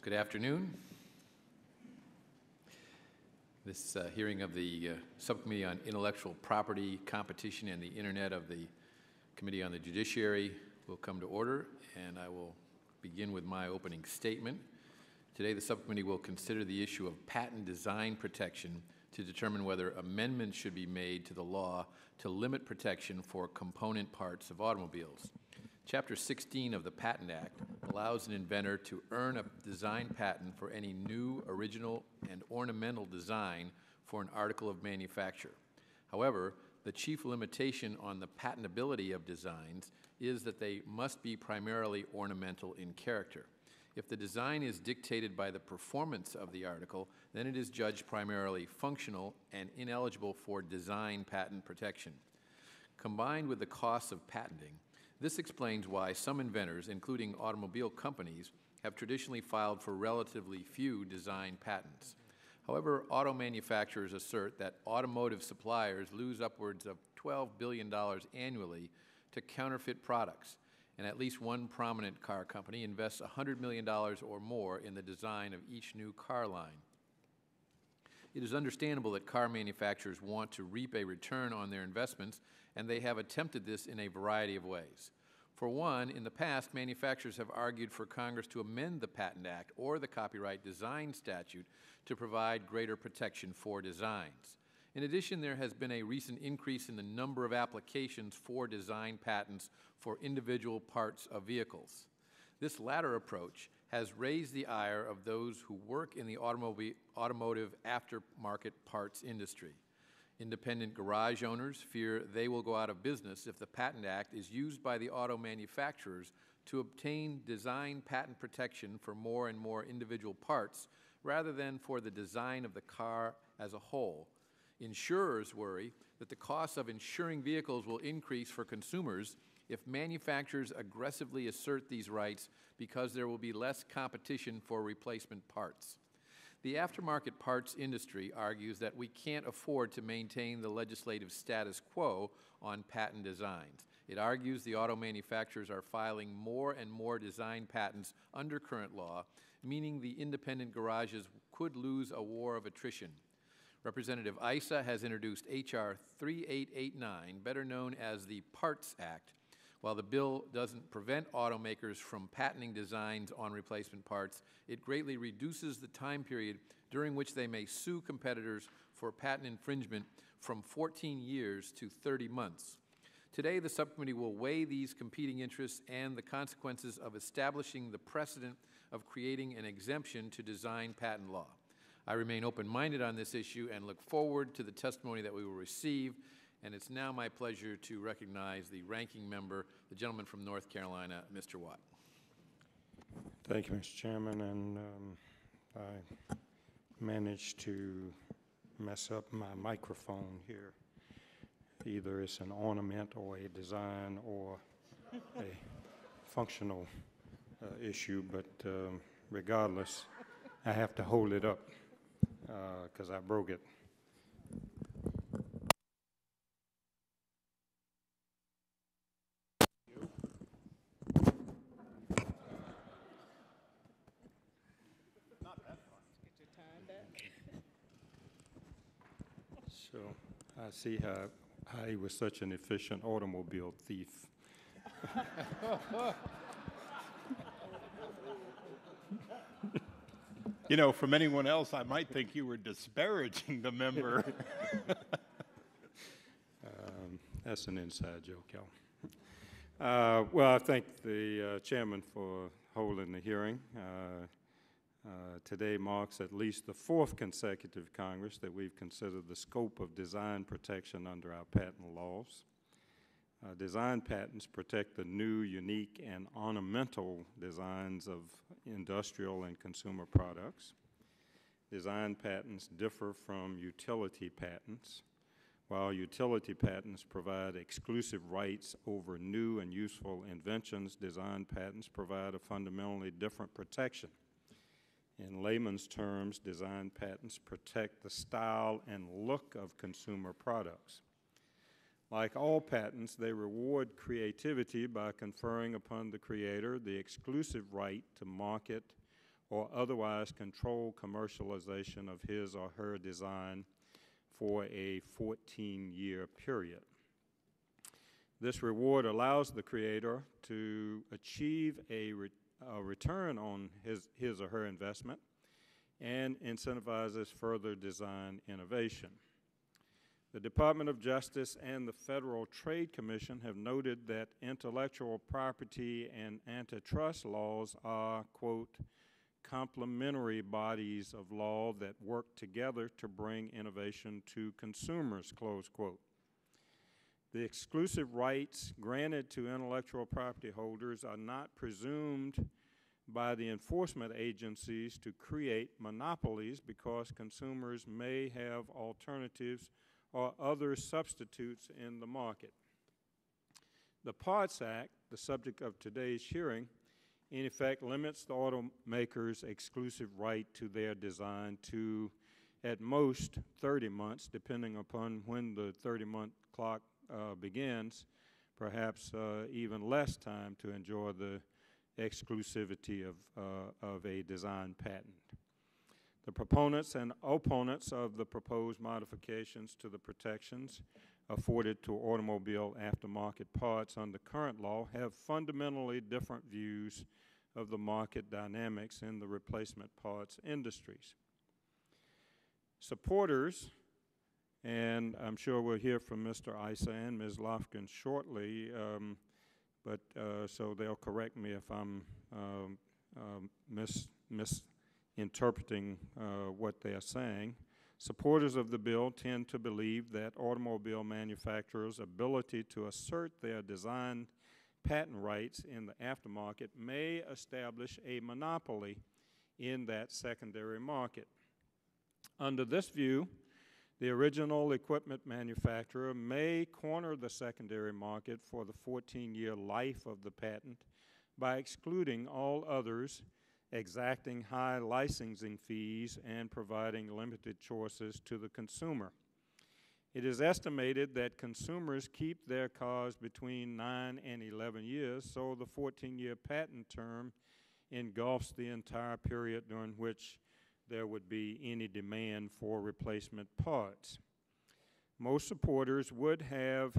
Good afternoon. This hearing of the Subcommittee on Intellectual Property, Competition, and the Internet of the Committee on the Judiciary will come to order, and I will begin with my opening statement. Today, the Subcommittee will consider the issue of patent design protection to determine whether amendments should be made to the law to limit protection for component parts of automobiles. Chapter 16 of the Patent Act allows an inventor to earn a design patent for any new, original, and ornamental design for an article of manufacture. However, the chief limitation on the patentability of designs is that they must be primarily ornamental in character. If the design is dictated by the performance of the article, then it is judged primarily functional and ineligible for design patent protection. Combined with the costs of patenting, this explains why some inventors, including automobile companies, have traditionally filed for relatively few design patents. However, auto manufacturers assert that automotive suppliers lose upwards of $12 billion annually to counterfeit products, and at least one prominent car company invests $100 million or more in the design of each new car line. It is understandable that car manufacturers want to reap a return on their investments, and they have attempted this in a variety of ways. For one, in the past, manufacturers have argued for Congress to amend the Patent Act or the Copyright Design Statute to provide greater protection for designs. In addition, there has been a recent increase in the number of applications for design patents for individual parts of vehicles. This latter approach has raised the ire of those who work in the automotive aftermarket parts industry. Independent garage owners fear they will go out of business if the Patent Act is used by the auto manufacturers to obtain design patent protection for more and more individual parts rather than for the design of the car as a whole. Insurers worry that the cost of insuring vehicles will increase for consumers if manufacturers aggressively assert these rights because there will be less competition for replacement parts. The aftermarket parts industry argues that we can't afford to maintain the legislative status quo on patent designs. It argues the auto manufacturers are filing more and more design patents under current law, meaning the independent garages could lose a war of attrition. Representative Issa has introduced H.R. 3889, better known as the Parts Act. While the bill doesn't prevent automakers from patenting designs on replacement parts, it greatly reduces the time period during which they may sue competitors for patent infringement from 14 years to 30 months. Today, the subcommittee will weigh these competing interests and the consequences of establishing the precedent of creating an exemption to design patent law. I remain open-minded on this issue and look forward to the testimony that we will receive. And it's now my pleasure to recognize the ranking member, the gentleman from North Carolina, Mr. Watt. Thank you, Mr. Chairman. And I managed to mess up my microphone here. Either it's an ornament or a design or a functional issue, but regardless, I have to hold it up because I broke it. So I see how he was such an efficient automobile thief. You know, from anyone else, I might think you were disparaging the member. That's an inside joke, y'all. Well, I thank the chairman for holding the hearing. Today marks at least the fourth consecutive Congress that we've considered the scope of design protection under our patent laws. Design patents protect the new, unique, and ornamental designs of industrial and consumer products. Design patents differ from utility patents. While utility patents provide exclusive rights over new and useful inventions, design patents provide a fundamentally different protection. In layman's terms, design patents protect the style and look of consumer products. Like all patents, they reward creativity by conferring upon the creator the exclusive right to market or otherwise control commercialization of his or her design for a 14-year period. This reward allows the creator to achieve a return on his or her investment and incentivizes further design innovation. The Department of Justice and the Federal Trade Commission have noted that intellectual property and antitrust laws are, quote, complementary bodies of law that work together to bring innovation to consumers, close quote. The exclusive rights granted to intellectual property holders are not presumed by the enforcement agencies to create monopolies because consumers may have alternatives or other substitutes in the market. The Parts Act, the subject of today's hearing, in effect limits the automaker's exclusive right to their design to at most 30 months, depending upon when the 30-month clock begins, perhaps even less time to enjoy the exclusivity of a design patent. The proponents and opponents of the proposed modifications to the protections afforded to automobile aftermarket parts under current law have fundamentally different views of the market dynamics in the replacement parts industries. Supporters, and I'm sure we'll hear from Mr. Issa and Ms. Lofgren shortly, so they'll correct me if I'm misinterpreting what they're saying. Supporters of the bill tend to believe that automobile manufacturers' ability to assert their design patent rights in the aftermarket may establish a monopoly in that secondary market. Under this view, the original equipment manufacturer may corner the secondary market for the 14-year life of the patent by excluding all others, exacting high licensing fees, and providing limited choices to the consumer. It is estimated that consumers keep their cars between 9 and 11 years, so the 14-year patent term engulfs the entire period during which there would be any demand for replacement parts. Most supporters would have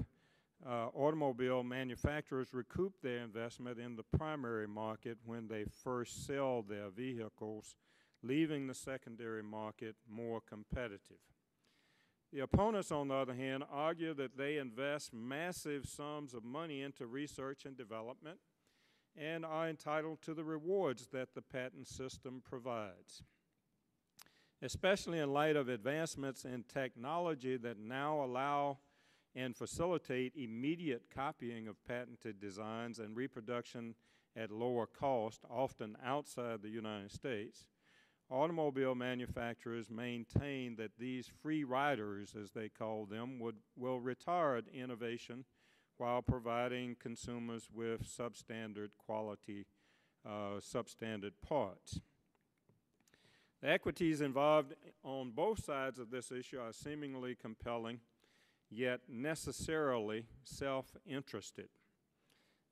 automobile manufacturers recoup their investment in the primary market when they first sell their vehicles, leaving the secondary market more competitive. The opponents, on the other hand, argue that they invest massive sums of money into research and development and are entitled to the rewards that the patent system provides. Especially in light of advancements in technology that now allow and facilitate immediate copying of patented designs and reproduction at lower cost, often outside the United States, automobile manufacturers maintain that these free riders, as they call them, will retard innovation while providing consumers with substandard quality, substandard parts. The equities involved on both sides of this issue are seemingly compelling, yet necessarily self-interested.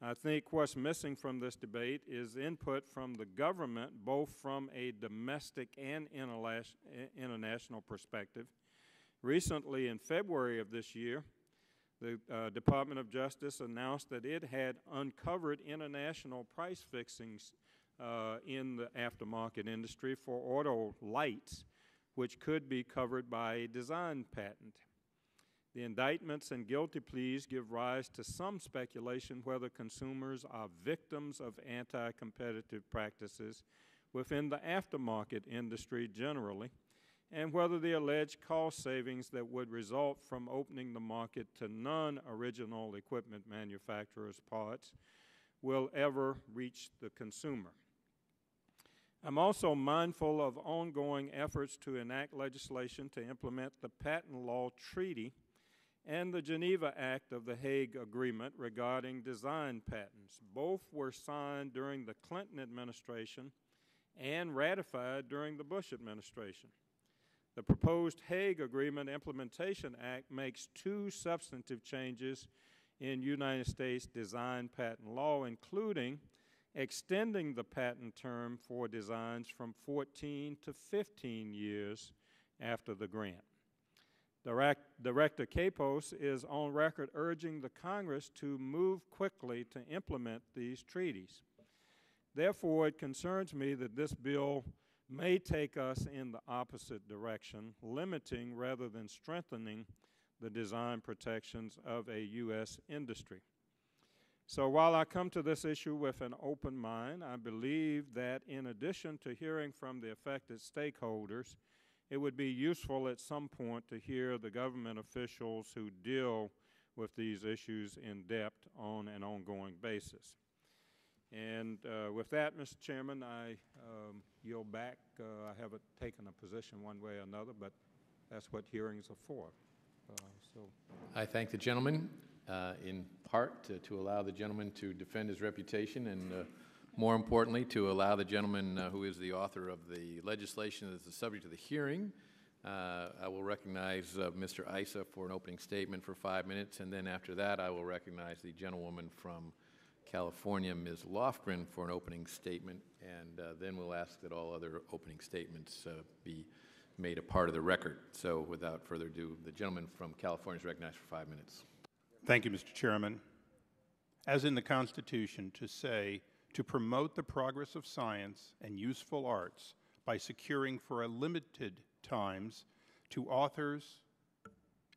I think what's missing from this debate is input from the government, both from a domestic and international perspective. Recently, in February of this year, the Department of Justice announced that it had uncovered international price fixings in the aftermarket industry for auto lights, which could be covered by a design patent. The indictments and guilty pleas give rise to some speculation whether consumers are victims of anti-competitive practices within the aftermarket industry generally, and whether the alleged cost savings that would result from opening the market to non-original equipment manufacturers' parts will ever reach the consumer. I'm also mindful of ongoing efforts to enact legislation to implement the Patent Law Treaty and the Geneva Act of the Hague Agreement regarding design patents. Both were signed during the Clinton administration and ratified during the Bush administration. The proposed Hague Agreement Implementation Act makes two substantive changes in United States design patent law, including extending the patent term for designs from 14 to 15 years after the grant. Director Capos is on record urging the Congress to move quickly to implement these treaties. Therefore, it concerns me that this bill may take us in the opposite direction, limiting rather than strengthening the design protections of a U.S. industry. So while I come to this issue with an open mind, I believe that in addition to hearing from the affected stakeholders, it would be useful at some point to hear the government officials who deal with these issues in depth on an ongoing basis. And with that, Mr. Chairman, I yield back. I haven't taken a position one way or another, but that's what hearings are for. I thank the gentleman in part to allow the gentleman to defend his reputation and more importantly to allow the gentleman who is the author of the legislation that is the subject of the hearing. I will recognize Mr. Issa for an opening statement for 5 minutes, and then after that I will recognize the gentlewoman from California, Ms. Lofgren, for an opening statement, and then we'll ask that all other opening statements be made a part of the record. So without further ado, the gentleman from California is recognized for 5 minutes. Thank you, Mr. Chairman. As in the Constitution, to promote the progress of science and useful arts by securing for a limited times to authors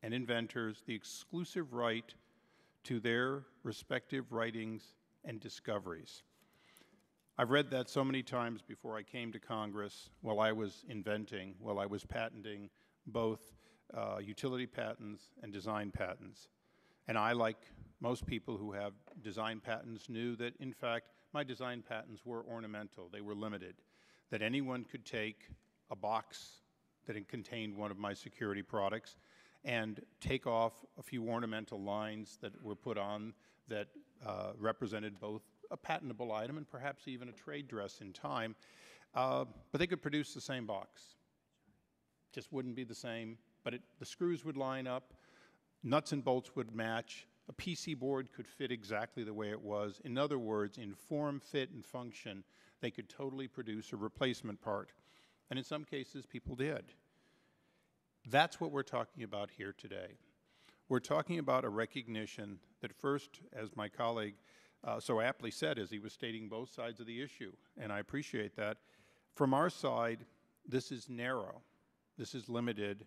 and inventors the exclusive right to their respective writings and discoveries. I've read that so many times before I came to Congress while I was inventing, while I was patenting both utility patents and design patents. And I, like most people who have design patents, knew that, in fact, my design patents were ornamental. They were limited, that anyone could take a box that contained one of my security products and take off a few ornamental lines that were put on that represented both a patentable item and perhaps even a trade dress in time, but they could produce the same box. Just wouldn't be the same, but the screws would line up, nuts and bolts would match, a PC board could fit exactly the way it was. In other words, in form, fit, and function, they could totally produce a replacement part. And in some cases, people did. That's what we're talking about here today. We're talking about a recognition that first, as my colleague so aptly said as he was stating both sides of the issue, and I appreciate that, from our side, this is narrow. This is limited.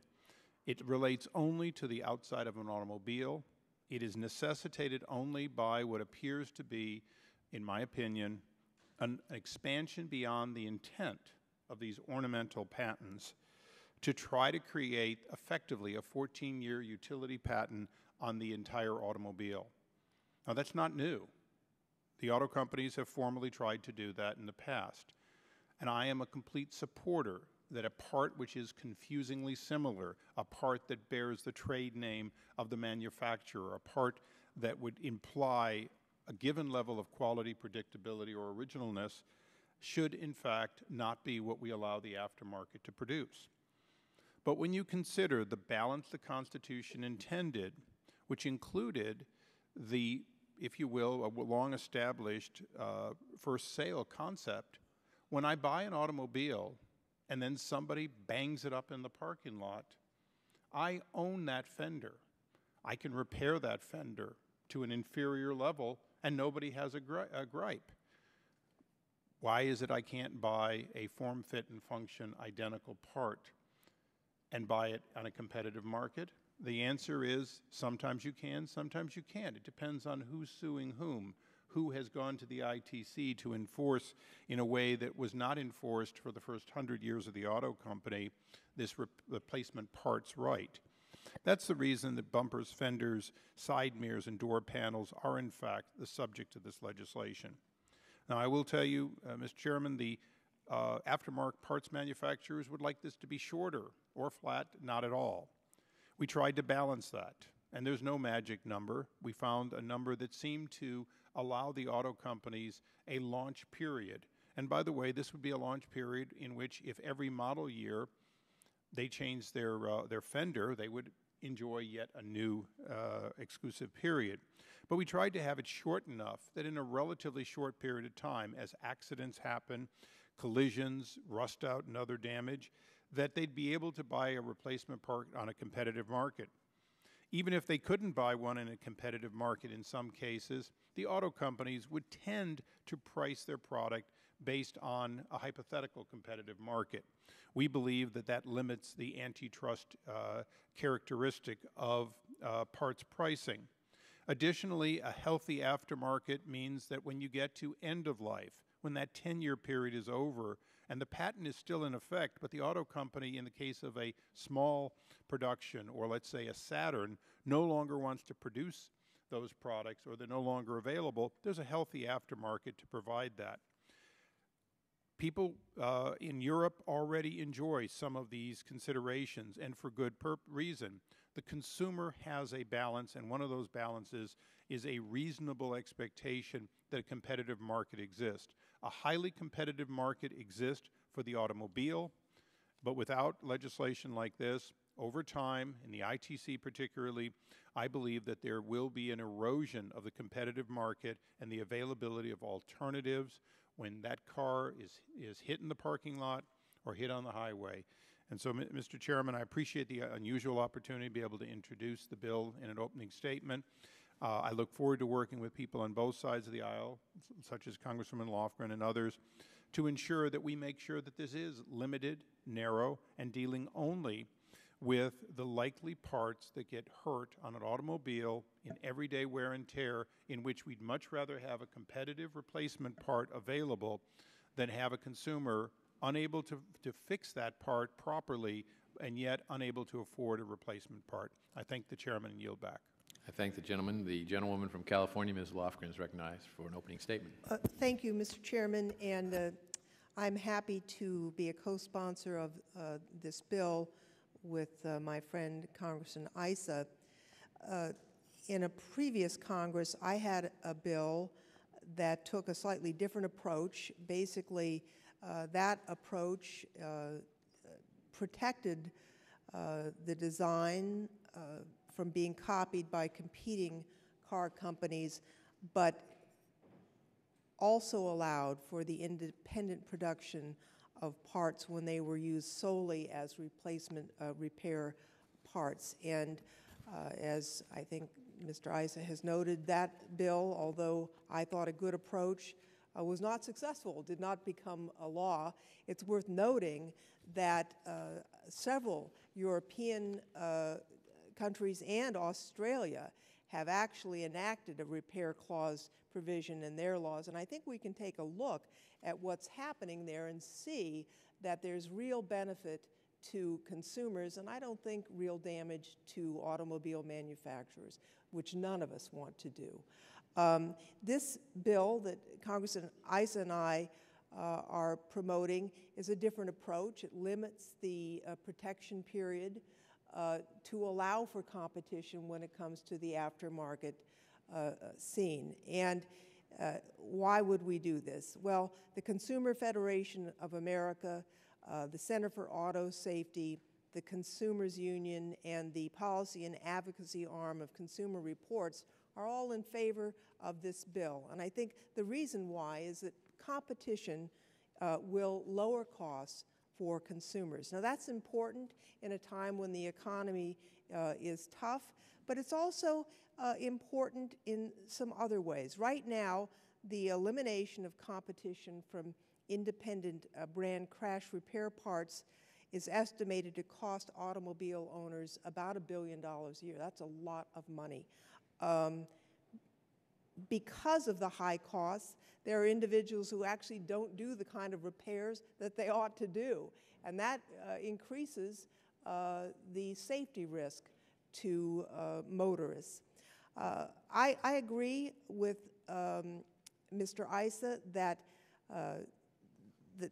It relates only to the outside of an automobile. It is necessitated only by what appears to be, in my opinion, an expansion beyond the intent of these ornamental patents to try to create effectively a 14-year utility patent on the entire automobile. Now, that's not new. The auto companies have formally tried to do that in the past. And I am a complete supporter that a part which is confusingly similar, a part that bears the trade name of the manufacturer, a part that would imply a given level of quality, predictability, or originalness, should in fact not be what we allow the aftermarket to produce. But when you consider the balance the Constitution intended, which included the, if you will, a long-established first sale concept, when I buy an automobile and then somebody bangs it up in the parking lot, I own that fender. I can repair that fender to an inferior level and nobody has a gripe. Why is it I can't buy a form, fit, and function identical part and buy it on a competitive market? The answer is sometimes you can, sometimes you can't. It depends on who's suing whom, who has gone to the ITC to enforce in a way that was not enforced for the first 100 years of the auto company, this replacement parts right. That's the reason that bumpers, fenders, side mirrors, and door panels are in fact the subject of this legislation. Now, I will tell you, Mr. Chairman, the aftermarket parts manufacturers would like this to be shorter or flat, not at all. We tried to balance that, and there's no magic number. We found a number that seemed to allow the auto companies a launch period. And by the way, this would be a launch period in which if every model year they changed their fender, they would enjoy yet a new exclusive period. But we tried to have it short enough that in a relatively short period of time, as accidents happen, collisions, rust out, and other damage, that they'd be able to buy a replacement part on a competitive market. Even if they couldn't buy one in a competitive market in some cases, the auto companies would tend to price their product based on a hypothetical competitive market. We believe that that limits the antitrust characteristic of parts pricing. Additionally, a healthy aftermarket means that when you get to end of life, when that 10-year period is over and the patent is still in effect, but the auto company, in the case of a small production, or let's say a Saturn, no longer wants to produce those products, or they're no longer available, there's a healthy aftermarket to provide that. People in Europe already enjoy some of these considerations, and for good reason. The consumer has a balance, and one of those balances is a reasonable expectation that a competitive market exists. A highly competitive market exists for the automobile, but without legislation like this, over time, in the ITC particularly, I believe that there will be an erosion of the competitive market and the availability of alternatives when that car is hit in the parking lot or hit on the highway. And so, Mr. Chairman, I appreciate the unusual opportunity to be able to introduce the bill in an opening statement. I look forward to working with people on both sides of the aisle, such as Congresswoman Lofgren and others, to ensure that we make sure that this is limited, narrow, and dealing only with the likely parts that get hurt on an automobile in everyday wear and tear, in which we'd much rather have a competitive replacement part available than have a consumer unable to fix that part properly and yet unable to afford a replacement part. I thank the chairman and yield back. I thank the gentleman. The gentlewoman from California, Ms. Lofgren, is recognized for an opening statement. Thank you, Mr. Chairman, and I'm happy to be a co-sponsor of this bill with my friend Congressman Issa. In a previous Congress, I had a bill that took a slightly different approach. Basically, that approach protected the design from being copied by competing car companies, but also allowed for the independent production of parts when they were used solely as replacement repair parts. And as I think Mr. Issa has noted, that bill, although I thought a good approach, was not successful, did not become a law. It's worth noting that several European countries and Australia have actually enacted a repair clause provision in their laws, and I think we can take a look at what's happening there and see that there's real benefit to consumers, and I don't think real damage to automobile manufacturers, which none of us want to do. This bill that Congressman Issa and I are promoting is a different approach. It limits the protection period to allow for competition when it comes to the aftermarket scene. And why would we do this? Well, the Consumer Federation of America, the Center for Auto Safety, the Consumers Union, and the Policy and Advocacy arm of Consumer Reports are all in favor of this bill. And I think the reason why is that competition will lower costs for consumers. Now, that's important in a time when the economy is tough, but it's also important in some other ways. Right now, the elimination of competition from independent brand crash repair parts is estimated to cost automobile owners about $1 billion a year. That's a lot of money. Because of the high costs, there are individuals who actually don't do the kind of repairs that they ought to do, and that increases the safety risk to motorists. I agree with Mr. Issa that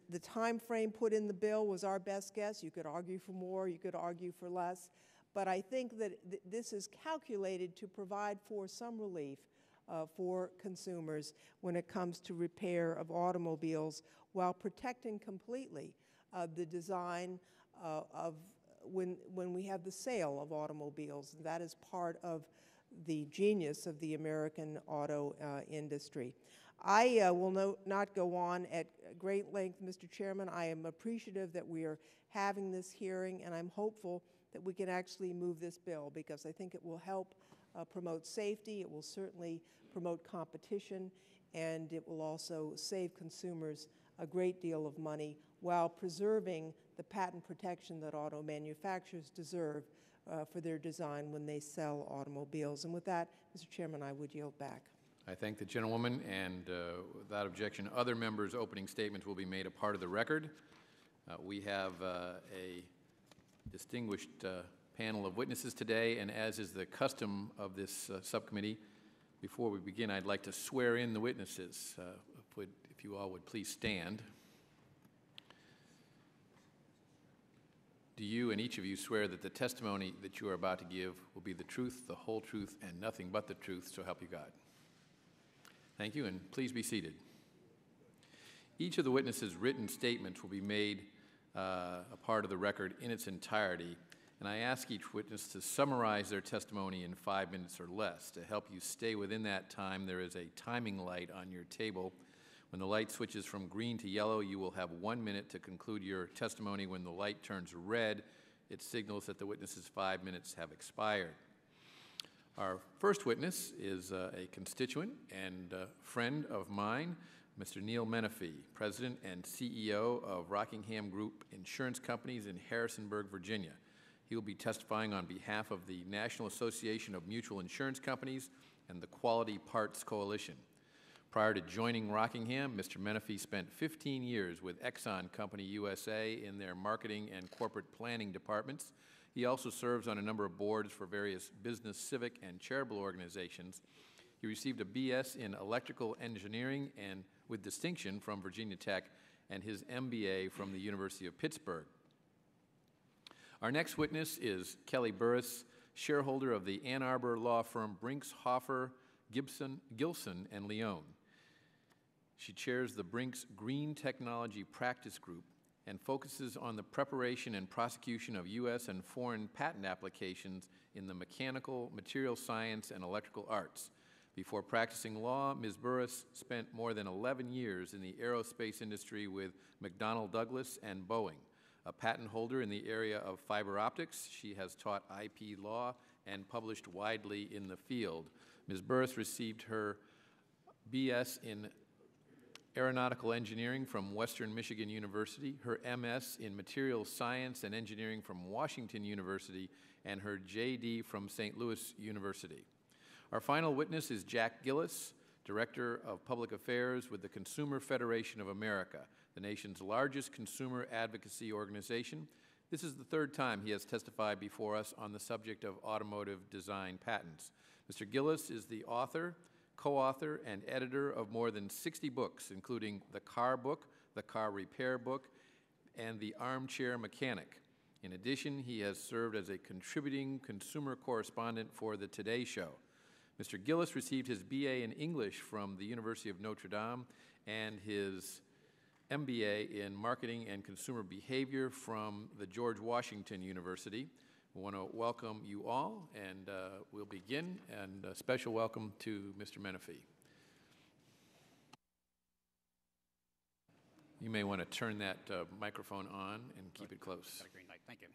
the time frame put in the bill was our best guess. You could argue for more, you could argue for less, but I think that this is calculated to provide for some relief for consumers when it comes to repair of automobiles while protecting completely the design of when we have the sale of automobiles. That is part of the genius of the American auto industry. I will not go on at great length, Mr. Chairman. I am appreciative that we are having this hearing, and I'm hopeful that we can actually move this bill, because I think it will help promote safety, it will certainly promote competition, and it will also save consumers a great deal of money while preserving the patent protection that auto manufacturers deserve for their design when they sell automobiles. And with that, Mr. Chairman, I would yield back. I thank the gentlewoman, and without objection, other members' opening statements will be made a part of the record. We have a distinguished panel of witnesses today, and as is the custom of this subcommittee, before we begin, I'd like to swear in the witnesses. If you all would please stand. Do you and each of you swear that the testimony that you are about to give will be the truth, the whole truth, and nothing but the truth, so help you God? Thank you, and please be seated. Each of the witnesses' written statements will be made a part of the record in its entirety, and I ask each witness to summarize their testimony in 5 minutes or less. To help you stay within that time, there is a timing light on your table. When the light switches from green to yellow, you will have 1 minute to conclude your testimony. When the light turns red, it signals that the witness's 5 minutes have expired. Our first witness is a constituent and friend of mine, Mr. Neil Menifee, President and CEO of Rockingham Group Insurance Companies in Harrisonburg, Virginia. He will be testifying on behalf of the National Association of Mutual Insurance Companies and the Quality Parts Coalition. Prior to joining Rockingham, Mr. Menifee spent 15 years with Exxon Company USA in their marketing and corporate planning departments. He also serves on a number of boards for various business, civic, and charitable organizations. He received a BS in electrical engineering and with distinction from Virginia Tech, and his MBA from the University of Pittsburgh. Our next witness is Kelly Burris, shareholder of the Ann Arbor law firm Brinks, Hoffer, Gilson, and Leone. She chairs the Brinks Green Technology Practice Group and focuses on the preparation and prosecution of U.S. and foreign patent applications in the mechanical, material science, and electrical arts. Before practicing law, Ms. Burris spent more than 11 years in the aerospace industry with McDonnell Douglas and Boeing. A patent holder in the area of fiber optics, she has taught IP law and published widely in the field. Ms. Burris received her BS in Aeronautical Engineering from Western Michigan University, her MS in Materials Science and Engineering from Washington University, and her JD from St. Louis University. Our final witness is Jack Gillis, Director of Public Affairs with the Consumer Federation of America, the nation's largest consumer advocacy organization. This is the third time he has testified before us on the subject of automotive design patents. Mr. Gillis is the author, co-author, and editor of more than 60 books, including The Car Book, The Car Repair Book, and The Armchair Mechanic. In addition, he has served as a contributing consumer correspondent for The Today Show. Mr. Gillis received his BA in English from the University of Notre Dame and his MBA in Marketing and Consumer Behavior from the George Washington University. We want to welcome you all, and we'll begin, and a special welcome to Mr. Menifee. You may want to turn that microphone on and keep it close. Got a green light. Thank you.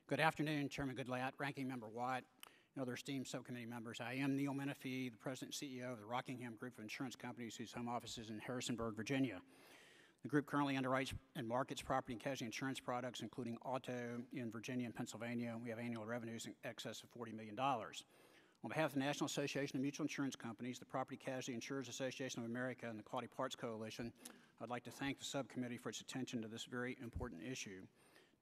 Good afternoon, Chairman Goodlatte, Ranking Member Watt, and other esteemed subcommittee members. I am Neil Menifee, the President and CEO of the Rockingham Group of Insurance Companies, whose home office is in Harrisonburg, Virginia. The group currently underwrites and markets property and casualty insurance products, including auto in Virginia and Pennsylvania. We have annual revenues in excess of $40 million. On behalf of the National Association of Mutual Insurance Companies, the Property Casualty Insurers Association of America, and the Quality Parts Coalition, I'd like to thank the subcommittee for its attention to this very important issue.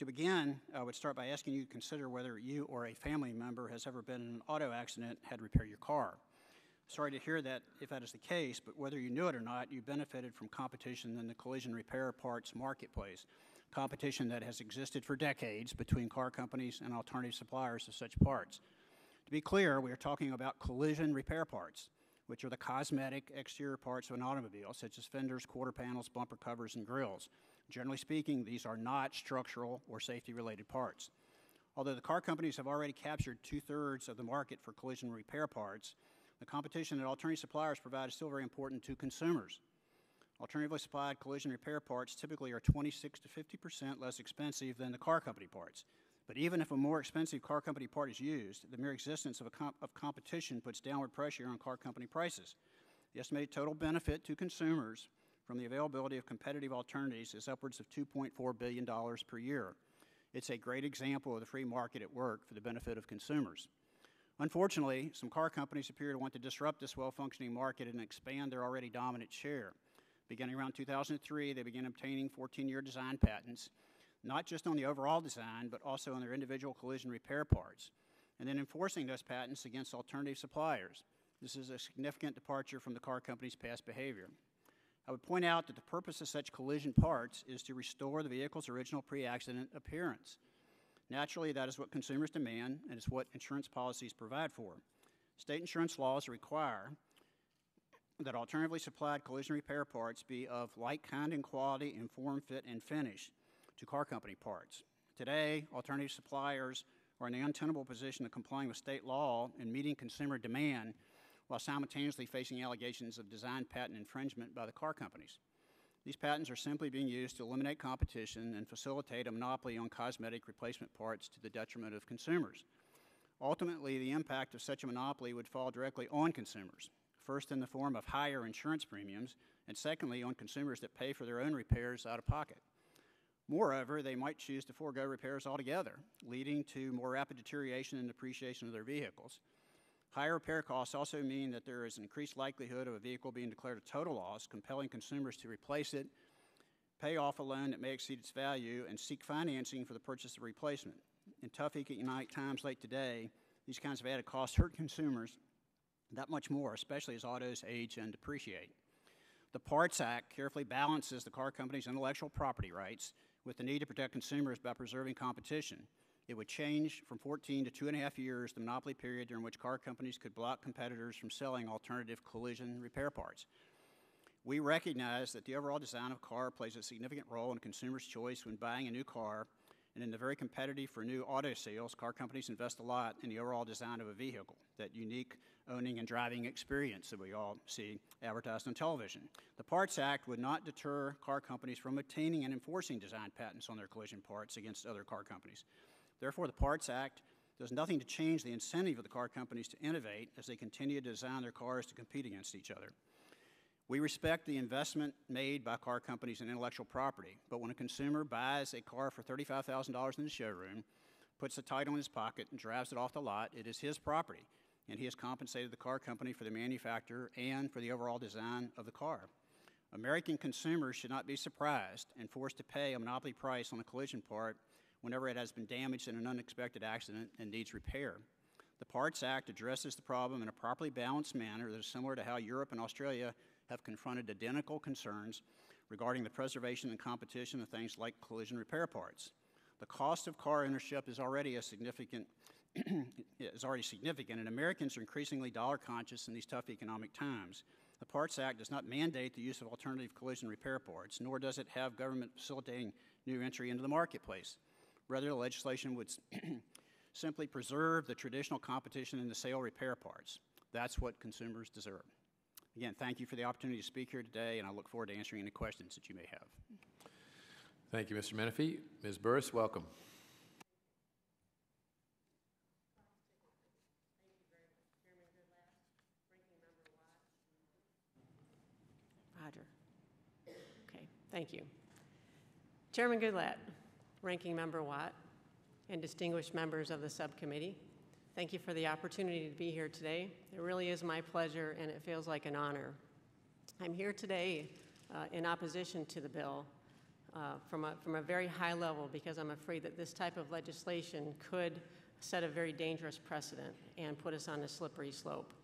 To begin, I would start by asking you to consider whether you or a family member has ever been in an auto accident and had to repair your car. Sorry to hear that if that is the case, but whether you knew it or not, you benefited from competition in the collision repair parts marketplace, competition that has existed for decades between car companies and alternative suppliers of such parts. To be clear, we are talking about collision repair parts, which are the cosmetic exterior parts of an automobile, such as fenders, quarter panels, bumper covers, and grills. Generally speaking, these are not structural or safety-related parts. Although the car companies have already captured 2/3 of the market for collision repair parts, the competition that alternative suppliers provide is still very important to consumers. Alternatively supplied collision repair parts typically are 26 to 50% less expensive than the car company parts. But even if a more expensive car company part is used, the mere existence of competition puts downward pressure on car company prices. The estimated total benefit to consumers from the availability of competitive alternatives is upwards of $2.4 billion per year. It's a great example of the free market at work for the benefit of consumers. Unfortunately, some car companies appear to want to disrupt this well-functioning market and expand their already dominant share. Beginning around 2003, they began obtaining 14-year design patents, not just on the overall design, but also on their individual collision repair parts, and then enforcing those patents against alternative suppliers. This is a significant departure from the car company's past behavior. I would point out that the purpose of such collision parts is to restore the vehicle's original pre-accident appearance. Naturally, that is what consumers demand, and is what insurance policies provide for. State insurance laws require that alternatively supplied collision repair parts be of like kind and quality in form, fit, and finish to car company parts. Today, alternative suppliers are in the untenable position of complying with state law and meeting consumer demand while simultaneously facing allegations of design patent infringement by the car companies. These patents are simply being used to eliminate competition and facilitate a monopoly on cosmetic replacement parts to the detriment of consumers. Ultimately, the impact of such a monopoly would fall directly on consumers, first in the form of higher insurance premiums, and secondly on consumers that pay for their own repairs out of pocket. Moreover, they might choose to forego repairs altogether, leading to more rapid deterioration and depreciation of their vehicles. Higher repair costs also mean that there is an increased likelihood of a vehicle being declared a total loss, compelling consumers to replace it, pay off a loan that may exceed its value, and seek financing for the purchase of replacement. In tough economic times like today, these kinds of added costs hurt consumers that much more, especially as autos age and depreciate. The Parts Act carefully balances the car company's intellectual property rights with the need to protect consumers by preserving competition. It would change from 14 to 2.5 years the monopoly period during which car companies could block competitors from selling alternative collision repair parts. We recognize that the overall design of a car plays a significant role in consumers' choice when buying a new car, and in the very competitive for new auto sales, car companies invest a lot in the overall design of a vehicle, that unique owning and driving experience that we all see advertised on television. The Parts Act would not deter car companies from obtaining and enforcing design patents on their collision parts against other car companies. Therefore, the Parts Act does nothing to change the incentive of the car companies to innovate as they continue to design their cars to compete against each other. We respect the investment made by car companies in intellectual property, but when a consumer buys a car for $35,000 in the showroom, puts the title in his pocket, and drives it off the lot, it is his property, and he has compensated the car company for the manufacture and for the overall design of the car. American consumers should not be surprised and forced to pay a monopoly price on a collision part whenever it has been damaged in an unexpected accident and needs repair. The Parts Act addresses the problem in a properly balanced manner that is similar to how Europe and Australia have confronted identical concerns regarding the preservation and competition of things like collision repair parts. The cost of car ownership is already significant, and Americans are increasingly dollar conscious in these tough economic times. The Parts Act does not mandate the use of alternative collision repair parts, nor does it have government facilitating new entry into the marketplace. Rather, the legislation would simply preserve the traditional competition in the sale of repair parts. That's what consumers deserve. Again, thank you for the opportunity to speak here today, and I look forward to answering any questions that you may have. Thank you, Mr. Menifee. Ms. Burris, welcome. Roger. Okay, thank you. Chairman Goodlatte, Ranking Member Watt, and distinguished members of the subcommittee, thank you for the opportunity to be here today. It really is my pleasure, and it feels like an honor. I'm here today in opposition to the bill from a very high level because I'm afraid that this type of legislation could set a very dangerous precedent and put us on a slippery slope.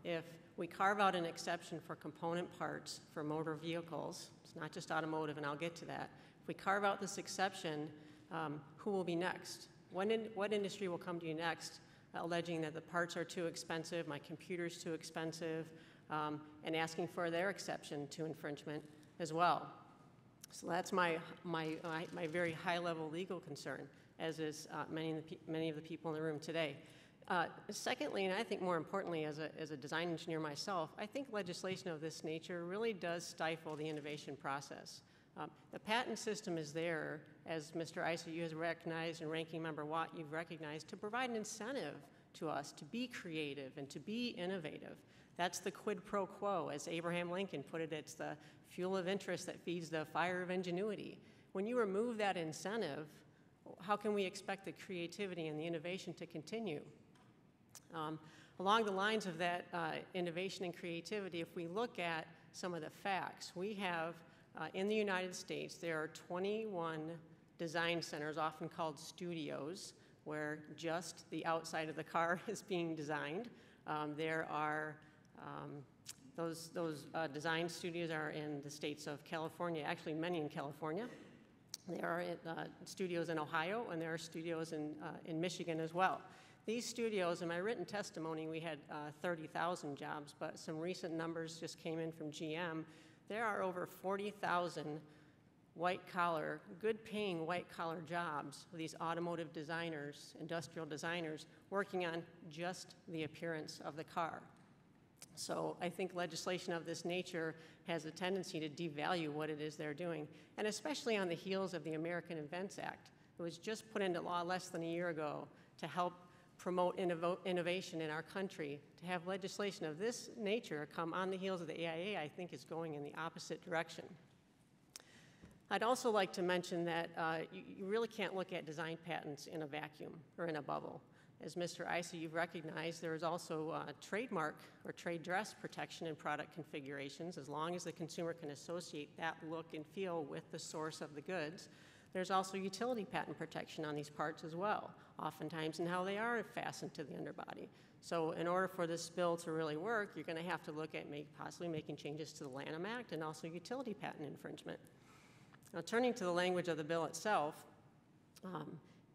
If we carve out an exception for component parts for motor vehicles, it's not just automotive, and I'll get to that. If we carve out this exception, who will be next? What industry will come to you next, alleging that the parts are too expensive, my computer's too expensive, and asking for their exception to infringement as well? So that's my very high-level legal concern. as is many of the people in the room today. Secondly, and I think more importantly as a design engineer myself, I think legislation of this nature really does stifle the innovation process. The patent system is there, as Mr. Issa, you has recognized, and Ranking Member Watt, you've recognized, to provide an incentive to us to be creative and to be innovative. That's the quid pro quo. As Abraham Lincoln put it, it's the fuel of interest that feeds the fire of ingenuity. When you remove that incentive, how can we expect the creativity and the innovation to continue? Along the lines of that innovation and creativity, if we look at some of the facts, we have in the United States, there are 21 design centers, often called studios, where just the outside of the car is being designed. There are those design studios are in the states of California, actually many in California. There are studios in Ohio, and there are studios in Michigan as well. These studios, in my written testimony, we had 30,000 jobs, but some recent numbers just came in from GM. There are over 40,000 white-collar, good-paying white-collar jobs for these automotive designers, industrial designers, working on just the appearance of the car. So I think legislation of this nature has a tendency to devalue what it is they're doing, and especially on the heels of the American Invents Act. It was just put into law less than a year ago to help promote innovation in our country. To have legislation of this nature come on the heels of the AIA, I think is going in the opposite direction. I'd also like to mention that you really can't look at design patents in a vacuum or in a bubble. As Mr. Issa, you've recognized, there is also trademark or trade dress protection in product configurations, as long as the consumer can associate that look and feel with the source of the goods. There's also utility patent protection on these parts as well, oftentimes in how they are fastened to the underbody. So in order for this bill to really work, you're going to have to look at possibly making changes to the Lanham Act and also utility patent infringement. Now, turning to the language of the bill itself,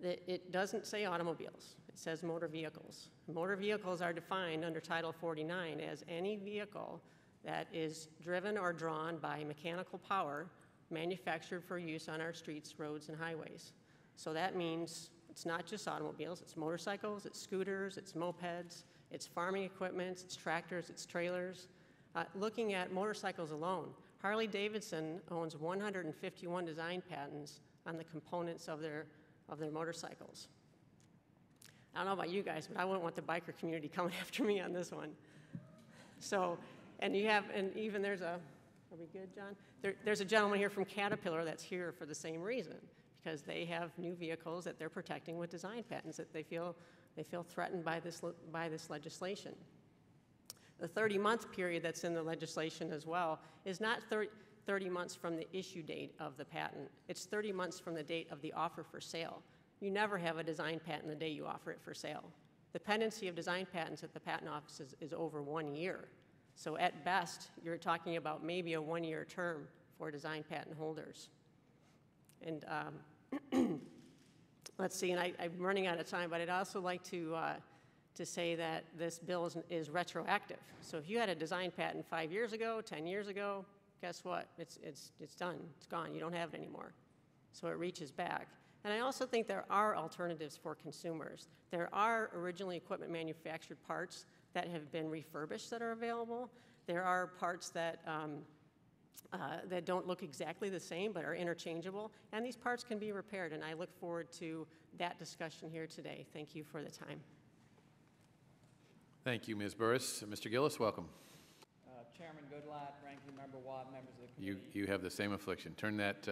it doesn't say automobiles. It says motor vehicles. Motor vehicles are defined under Title 49 as any vehicle that is driven or drawn by mechanical power manufactured for use on our streets, roads, and highways. So that means it's not just automobiles, it's motorcycles, it's scooters, it's mopeds, it's farming equipment, it's tractors, it's trailers. Looking at motorcycles alone, Harley-Davidson owns 151 design patents on the components of their motorcycles. I don't know about you guys, but I wouldn't want the biker community coming after me on this one. So, and even there's a, are we good, John? There's a gentleman here from Caterpillar that's here for the same reason, because they have new vehicles that they're protecting with design patents that they feel threatened by this legislation. The 30-month period that's in the legislation as well is not 30 months from the issue date of the patent. It's 30 months from the date of the offer for sale. You never have a design patent the day you offer it for sale. The pendency of design patents at the patent office is over 1 year. So at best, you're talking about maybe a 1-year term for design patent holders. And let's see, and I'm running out of time, but I'd also like to say that this bill is retroactive. So if you had a design patent 5 years ago, 10 years ago, guess what? It's done. It's gone. You don't have it anymore. So it reaches back. And I also think there are alternatives for consumers. There are originally equipment manufactured parts that have been refurbished that are available. There are parts that that don't look exactly the same but are interchangeable, and these parts can be repaired, and I look forward to that discussion here today. Thank you for the time. Thank you, Ms. Burris. Mr. Gillis, welcome. Chairman Goodlatte, Ranking Member Watt, members of the committee. You have the same affliction. Turn that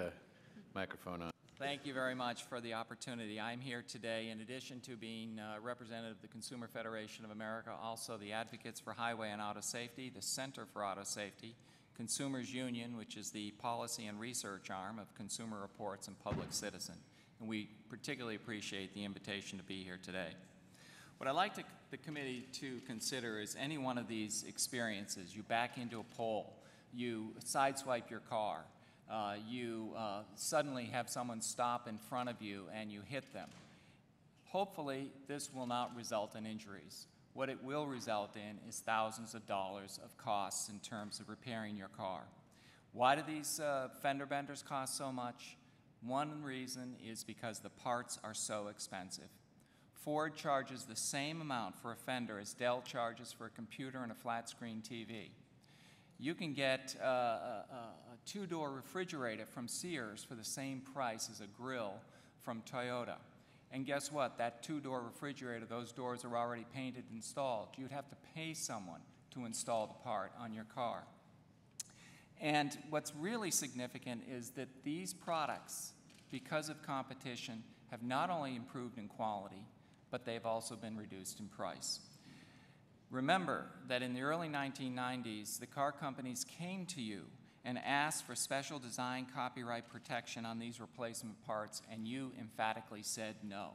microphone on. Thank you very much for the opportunity. I'm here today, in addition to being representative of the Consumer Federation of America, also the Advocates for Highway and Auto Safety, the Center for Auto Safety, Consumers Union, which is the policy and research arm of Consumer Reports, and Public Citizen. And we particularly appreciate the invitation to be here today. What I'd like the committee to consider is any one of these experiences. You back into a pole, you sideswipe your car, you suddenly have someone stop in front of you and you hit them. Hopefully, this will not result in injuries. What it will result in is thousands of dollars of costs in terms of repairing your car. Why do these fender benders cost so much? One reason is because the parts are so expensive. Ford charges the same amount for a fender as Dell charges for a computer and a flat-screen TV. You can get a two-door refrigerator from Sears for the same price as a grill from Toyota. And guess what? That two-door refrigerator, those doors are already painted and installed. You'd have to pay someone to install the part on your car. And what's really significant is that these products, because of competition, have not only improved in quality, but they've also been reduced in price. Remember that in the early 1990s, the car companies came to you and asked for special design copyright protection on these replacement parts, and you emphatically said no.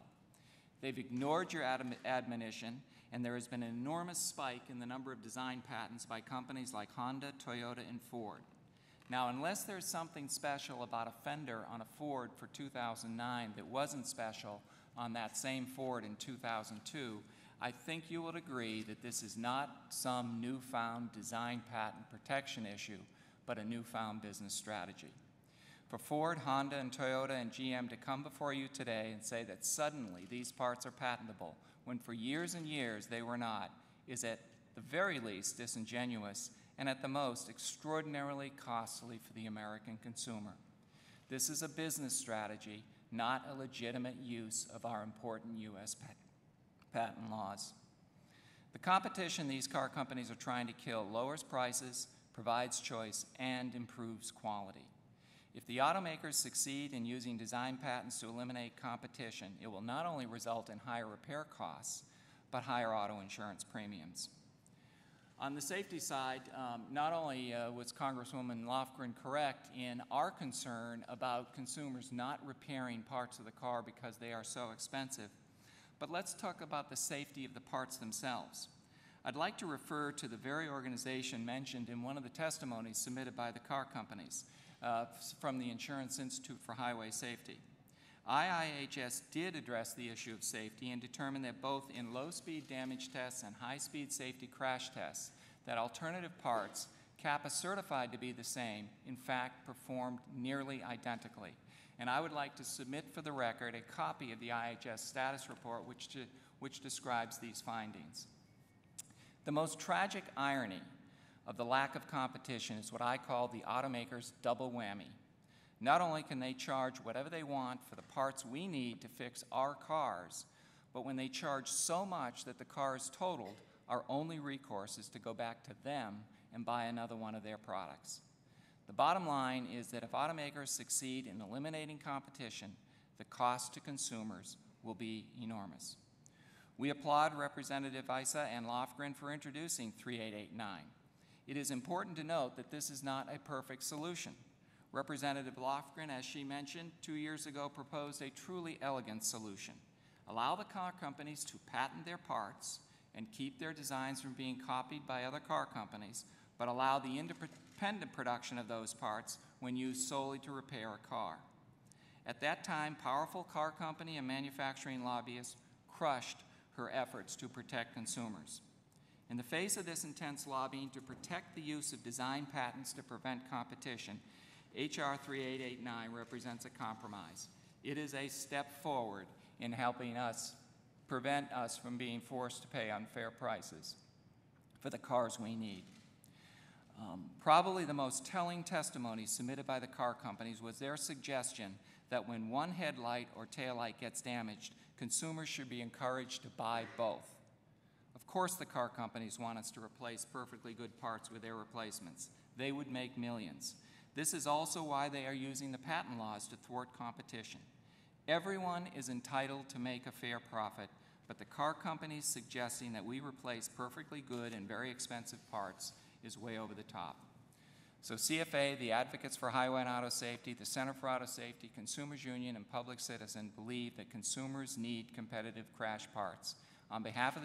They've ignored your admonition, and there has been an enormous spike in the number of design patents by companies like Honda, Toyota, and Ford. Now, unless there's something special about a fender on a Ford for 2009 that wasn't special on that same Ford in 2002, I think you would agree that this is not some newfound design patent protection issue, but a newfound business strategy. For Ford, Honda, and Toyota and GM to come before you today and say that suddenly these parts are patentable, when for years and years they were not, is at the very least disingenuous and at the most extraordinarily costly for the American consumer. This is a business strategy, not a legitimate use of our important U.S. patent laws. The competition these car companies are trying to kill lowers prices, provides choice, and improves quality. If the automakers succeed in using design patents to eliminate competition, it will not only result in higher repair costs, but higher auto insurance premiums. On the safety side, not only was Congresswoman Lofgren correct in our concern about consumers not repairing parts of the car because they are so expensive, but let's talk about the safety of the parts themselves. I'd like to refer to the very organization mentioned in one of the testimonies submitted by the car companies from the Insurance Institute for Highway Safety. IIHS did address the issue of safety and determined that both in low-speed damage tests and high-speed safety crash tests, that alternative parts, CAPA certified to be the same, in fact performed nearly identically. And I would like to submit for the record a copy of the IIHS status report which describes these findings. The most tragic irony of the lack of competition is what I call the automakers' double whammy. Not only can they charge whatever they want for the parts we need to fix our cars, but when they charge so much that the car is totaled, our only recourse is to go back to them and buy another one of their products. The bottom line is that if automakers succeed in eliminating competition, the cost to consumers will be enormous. We applaud Representative Issa and Lofgren for introducing 3889. It is important to note that this is not a perfect solution. Representative Lofgren, as she mentioned, 2 years ago proposed a truly elegant solution. Allow the car companies to patent their parts and keep their designs from being copied by other car companies, but allow the independent production of those parts when used solely to repair a car. At that time, powerful car company and manufacturing lobbyists crushed her efforts to protect consumers. In the face of this intense lobbying to protect the use of design patents to prevent competition, H.R. 3889 represents a compromise. It is a step forward in helping us prevent us from being forced to pay unfair prices for the cars we need. Probably the most telling testimony submitted by the car companies was their suggestion that when one headlight or taillight gets damaged, consumers should be encouraged to buy both. Of course the car companies want us to replace perfectly good parts with their replacements. They would make millions. This is also why they are using the patent laws to thwart competition. Everyone is entitled to make a fair profit, but the car companies suggesting that we replace perfectly good and very expensive parts is way over the top. So CFA, the Advocates for Highway and Auto Safety, the Center for Auto Safety, Consumers Union, and Public Citizen believe that consumers need competitive crash parts. On behalf of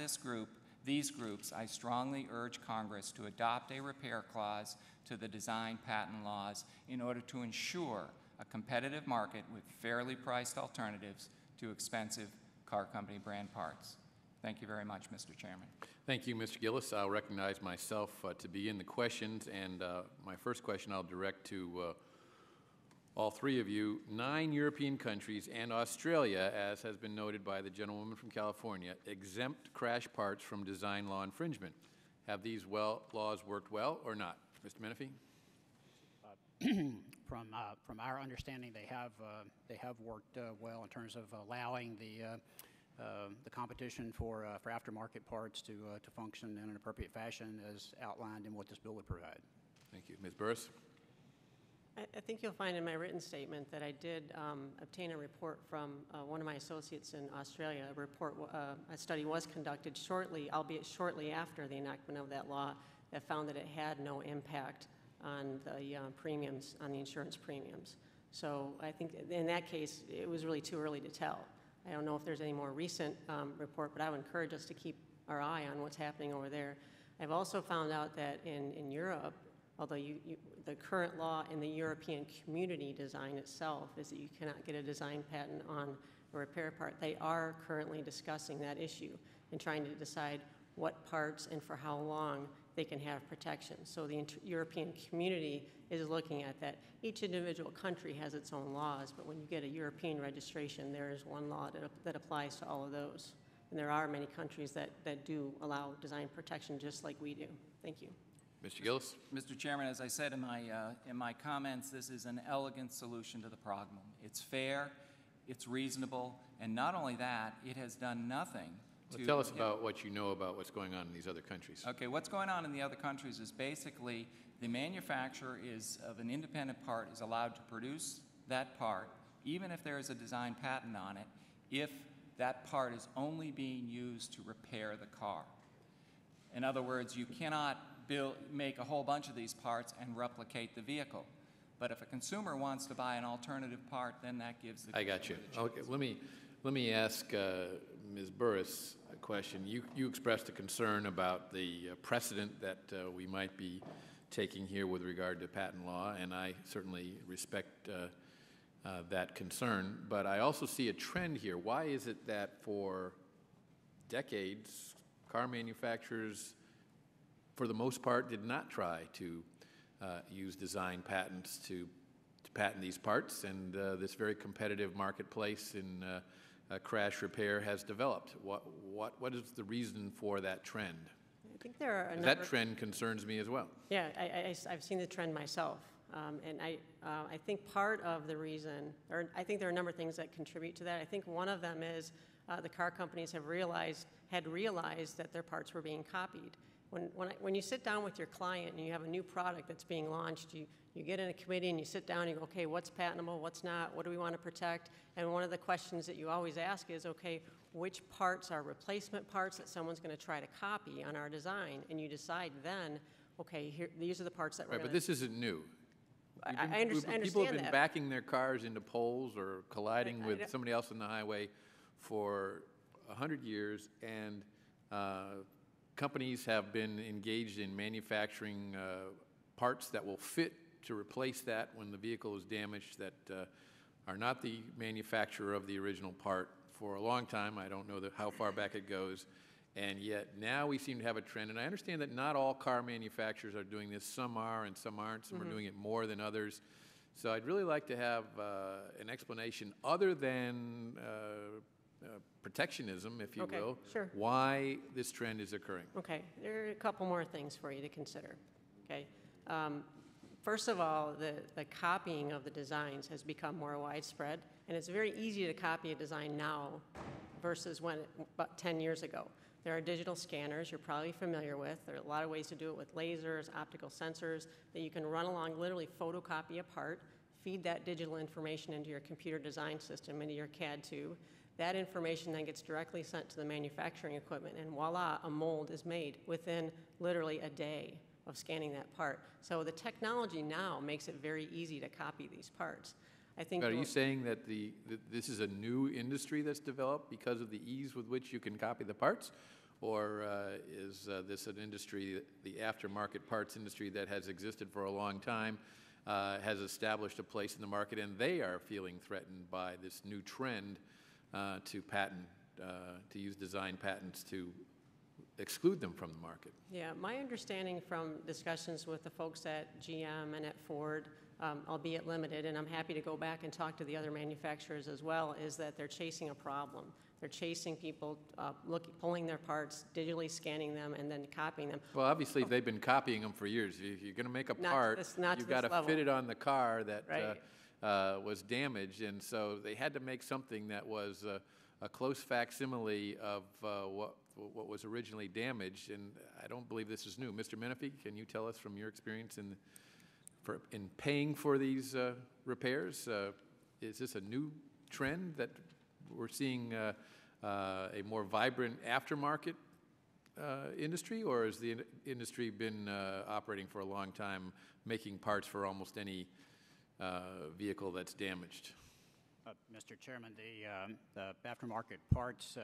these groups, I strongly urge Congress to adopt a repair clause to the design patent laws in order to ensure a competitive market with fairly priced alternatives to expensive car company brand parts. Thank you very much, Mr. Chairman. Thank you, Mr. Gillis. I'll recognize myself to begin the questions, and my first question I'll direct to all three of you, 9 European countries and Australia, as has been noted by the gentlewoman from California, exempt crash parts from design law infringement. Have these laws worked well or not? Mr. Menifee? From our understanding, they have worked well in terms of allowing the competition for aftermarket parts to function in an appropriate fashion as outlined in what this bill would provide. Thank you. Ms. Burris? I think you'll find in my written statement that I did obtain a report from one of my associates in Australia. A study was conducted shortly, albeit shortly after the enactment of that law, that found that it had no impact on the premiums, on the insurance premiums. So I think in that case, it was really too early to tell. I don't know if there's any more recent report, but I would encourage us to keep our eye on what's happening over there. I've also found out that in Europe, although the current law in the European community design itself is that you cannot get a design patent on a repair part, they are currently discussing that issue and trying to decide what parts and for how long they can have protection. So the European community is looking at that. Each individual country has its own laws, but when you get a European registration, there is one law that applies to all of those. And there are many countries that do allow design protection just like we do. Thank you. Mr. Gillis? Mr. Chairman, as I said in my comments, this is an elegant solution to the problem. It's fair, it's reasonable, and not only that, it has done nothing to... Well, tell us about what you know about what's going on in these other countries. Okay, what's going on in the other countries is basically the manufacturer of an independent part is allowed to produce that part, even if there is a design patent on it, if that part is only being used to repair the car. In other words, you cannot make a whole bunch of these parts and replicate the vehicle. But if a consumer wants to buy an alternative part, then that gives the I got you. Okay, let me ask Ms. Burris a question. You expressed a concern about the precedent that we might be taking here with regard to patent law, and I certainly respect that concern. But I also see a trend here. Why is it that for decades, car manufacturers, for the most part, did not try to use design patents to patent these parts, and this very competitive marketplace in crash repair has developed? What is the reason for that trend? I think there are a number... That trend concerns me as well. Yeah, I've seen the trend myself. And I think part of the reason, or I think there are a number of things that contribute to that. I think one of them is the car companies had realized that their parts were being copied. When you sit down with your client and you have a new product that's being launched, you get in a committee and you sit down and you go, okay, what's patentable, what's not, what do we want to protect? And one of the questions that you always ask is, okay, which parts are replacement parts that someone's going to try to copy on our design? And you decide then, okay, these are the parts that we're Right, going but this isn't new. I understand People have been that. backing their cars into poles or colliding with somebody else on the highway for 100 years, and companies have been engaged in manufacturing parts that will fit to replace that when the vehicle is damaged that are not the manufacturer of the original part for a long time. I don't know how far back it goes. And yet now we seem to have a trend, and I understand that not all car manufacturers are doing this. Some are and some aren't. Some are doing it more than others. So I'd really like to have an explanation other than protectionism, if you will, sure. why this trend is occurring. Okay, there are a couple more things for you to consider. Okay, first of all, the copying of the designs has become more widespread, and it's very easy to copy a design now versus about 10 years ago. There are digital scanners you're probably familiar with. There are a lot of ways to do it with lasers, optical sensors that you can run along, literally photocopy a part, feed that digital information into your computer design system, into your CAD tube. That information then gets directly sent to the manufacturing equipment, and voila, a mold is made within literally a day of scanning that part. So the technology now makes it very easy to copy these parts. I think. But are you saying that this is a new industry that's developed because of the ease with which you can copy the parts? Or is this an industry, the aftermarket parts industry that has existed for a long time, has established a place in the market, and they are feeling threatened by this new trend to use design patents to exclude them from the market? Yeah, my understanding from discussions with the folks at GM and at Ford albeit limited, and I'm happy to go back and talk to the other manufacturers as well, is that they're chasing a problem. They're chasing people, pulling their parts, digitally scanning them, and then copying them. Well, obviously, they've been copying them for years. If you're going to make a part, you've got to fit it on the car that Right. was damaged, and so they had to make something that was a close facsimile of what was originally damaged, and I don't believe this is new. Mr. Menifee, can you tell us from your experience in paying for these repairs? Is this a new trend that we're seeing a more vibrant aftermarket industry, or has the industry been operating for a long time, making parts for almost any vehicle that's damaged? Mr. Chairman, the aftermarket parts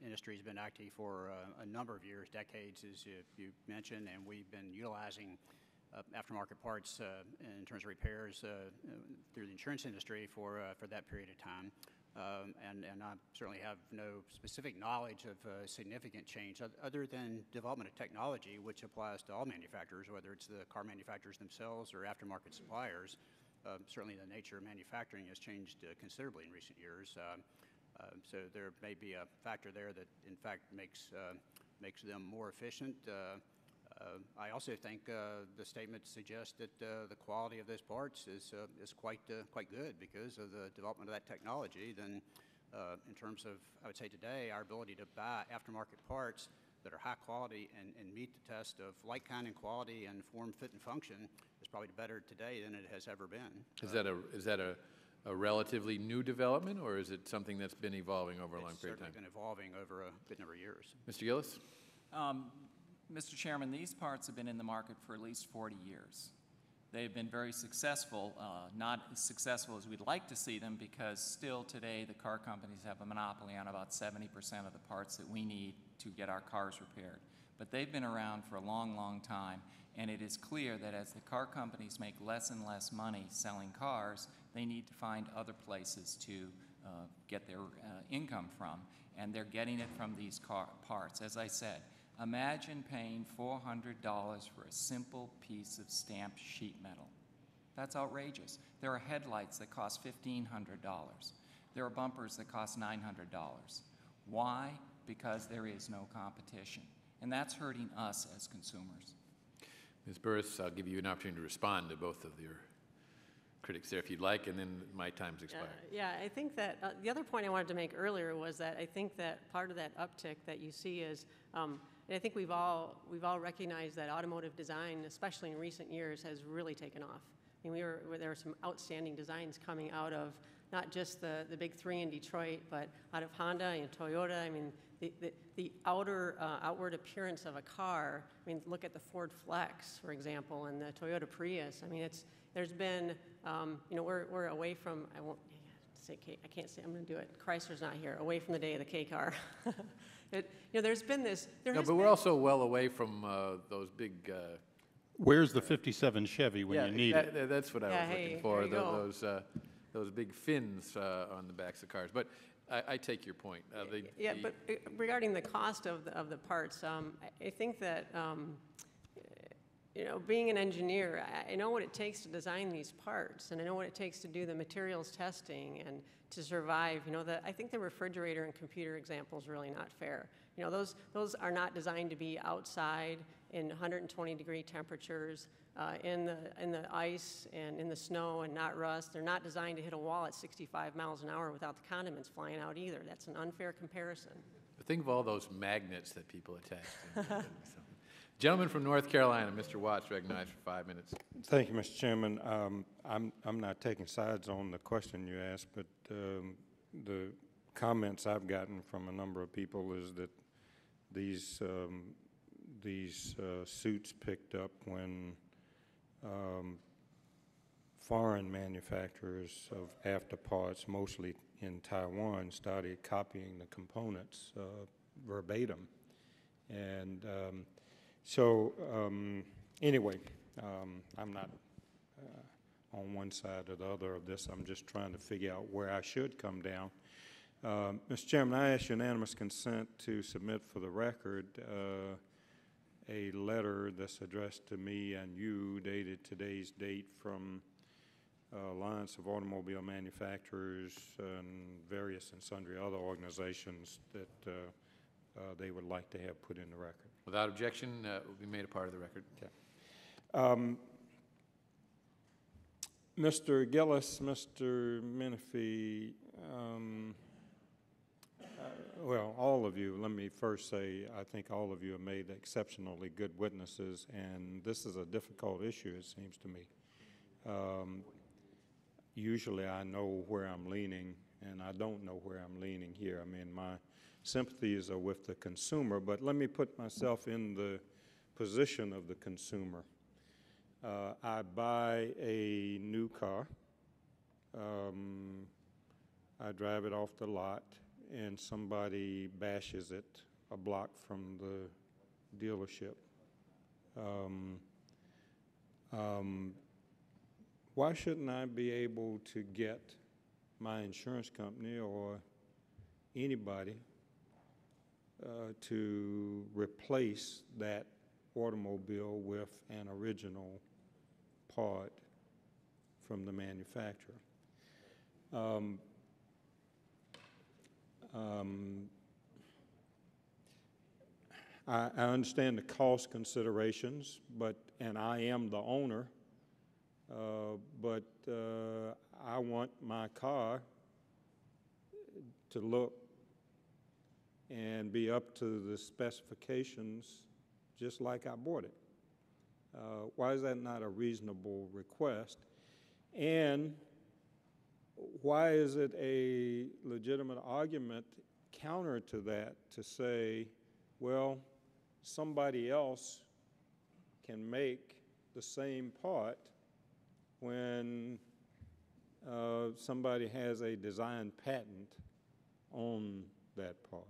industry has been active for a number of years, decades, as you mentioned, and we've been utilizing aftermarket parts in terms of repairs through the insurance industry for that period of time. And I certainly have no specific knowledge of significant change other than development of technology, which applies to all manufacturers, whether it's the car manufacturers themselves or aftermarket suppliers. Certainly the nature of manufacturing has changed considerably in recent years. So there may be a factor there that, in fact, makes them more efficient. I also think the statement suggests that the quality of those parts is quite good because of the development of that technology. Then, in terms of, I would say today, our ability to buy aftermarket parts that are high quality and meet the test of like, kind, and quality and form, fit, and function is probably better today than it has ever been. Is that a relatively new development, or is it something that's been evolving over a long period of time? It's certainly been evolving over a good number of years. Mr. Gillis? Mr. Chairman, these parts have been in the market for at least 40 years. They've been very successful, not as successful as we'd like to see them, because still today the car companies have a monopoly on about 70% of the parts that we need to get our cars repaired. But they've been around for a long, long time, and it is clear that as the car companies make less and less money selling cars, they need to find other places to get their income from, and they're getting it from these car parts. As I said, imagine paying $400 for a simple piece of stamped sheet metal. That's outrageous. There are headlights that cost $1,500. There are bumpers that cost $900. Why? Because there is no competition. And that's hurting us as consumers. Ms. Burris, I'll give you an opportunity to respond to both of your critics there if you'd like, and then my time's expired. Yeah, I think that the other point I wanted to make earlier was that I think that part of that uptick that you see is, and I think we've all recognized that automotive design, especially in recent years, has really taken off. I mean, there were some outstanding designs coming out of not just the big three in Detroit, but out of Honda and Toyota. I mean, the outward appearance of a car. I mean, look at the Ford Flex, for example, and the Toyota Prius. I mean, there's been, you know, we're away from, I won't say K, I can't say, I'm going to do it. Chrysler's not here. Away from the day of the K car. You know, there's been this. No, but we're also well away from those big. Where's the 57 Chevy when you need it? That's what I was looking for. there you Those big fins on the backs of cars. But I take your point. But regarding the cost of the parts, I think that you know, being an engineer, I know what it takes to design these parts, and I know what it takes to do the materials testing and to survive. You know, I think the refrigerator and computer example is really not fair. You know, those are not designed to be outside in 120-degree temperatures, in the ice and in the snow and not rust. They're not designed to hit a wall at 65 miles an hour without the condiments flying out either. That's an unfair comparison. But think of all those magnets that people attach. Gentleman from North Carolina, Mr. Watts, recognized for 5 minutes. Thank you, Mr. Chairman. I'm not taking sides on the question you asked, but the comments I've gotten from a number of people is that these suits picked up when foreign manufacturers of afterparts, mostly in Taiwan, started copying the components verbatim. And anyway, I'm not on one side or the other of this. I'm just trying to figure out where I should come down. Mr. Chairman, I ask unanimous consent to submit for the record a letter that's addressed to me and you, dated today's date, from Alliance of Automobile Manufacturers, and various and sundry other organizations that they would like to have put in the record. Without objection, it will be made a part of the record. Okay. Mr. Gillis, Mr. Menifee, well, all of you, let me first say, I think all of you have made exceptionally good witnesses, and this is a difficult issue, it seems to me. Usually I know where I'm leaning, and I don't know where I'm leaning here. I mean, my sympathies are with the consumer, but let me put myself in the position of the consumer. I buy a new car. I drive it off the lot, and somebody bashes it a block from the dealership. Why shouldn't I be able to get my insurance company or anybody to replace that automobile with an original part from the manufacturer? I understand the cost considerations, and I am the owner, but I want my car to look and be up to the specifications just like I bought it. Why is that not a reasonable request? And why is it a legitimate argument counter to that to say, well, somebody else can make the same part when somebody has a design patent on that part?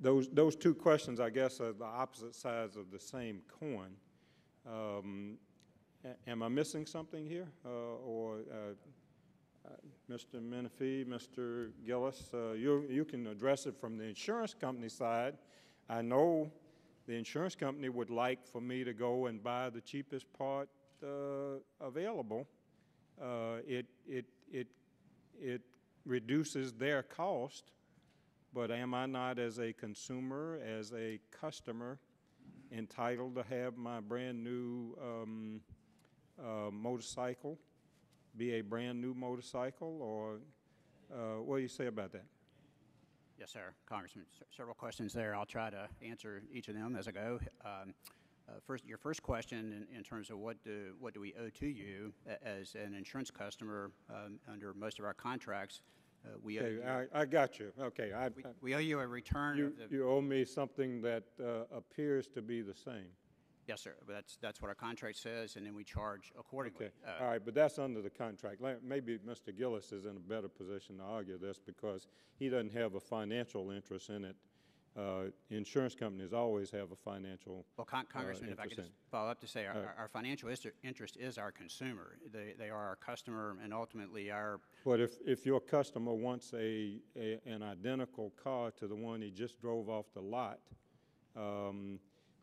Those two questions, I guess, are the opposite sides of the same coin. Am I missing something here? Mr. Menifee, Mr. Gillis, you can address it from the insurance company side. I know the insurance company would like for me to go and buy the cheapest part available. It reduces their cost, but am I not, as a consumer, as a customer, entitled to have my brand new motorcycle be a brand new motorcycle? Or what do you say about that? Yes, sir. Congressman, several questions there. I'll try to answer each of them as I go. Your first question in terms of what do we owe to you as an insurance customer under most of our contracts, we owe you. I got you. Okay. We owe you a return. You owe me something that appears to be the same. Yes, sir. But that's what our contract says, and then we charge accordingly. Okay. All right, but that's under the contract. Maybe Mr. Gillis is in a better position to argue this because he doesn't have a financial interest in it. Insurance companies always have a financial Congressman, if I could just follow up to say our financial interest is our consumer. They are our customer, and ultimately our... But if your customer wants an identical car to the one he just drove off the lot,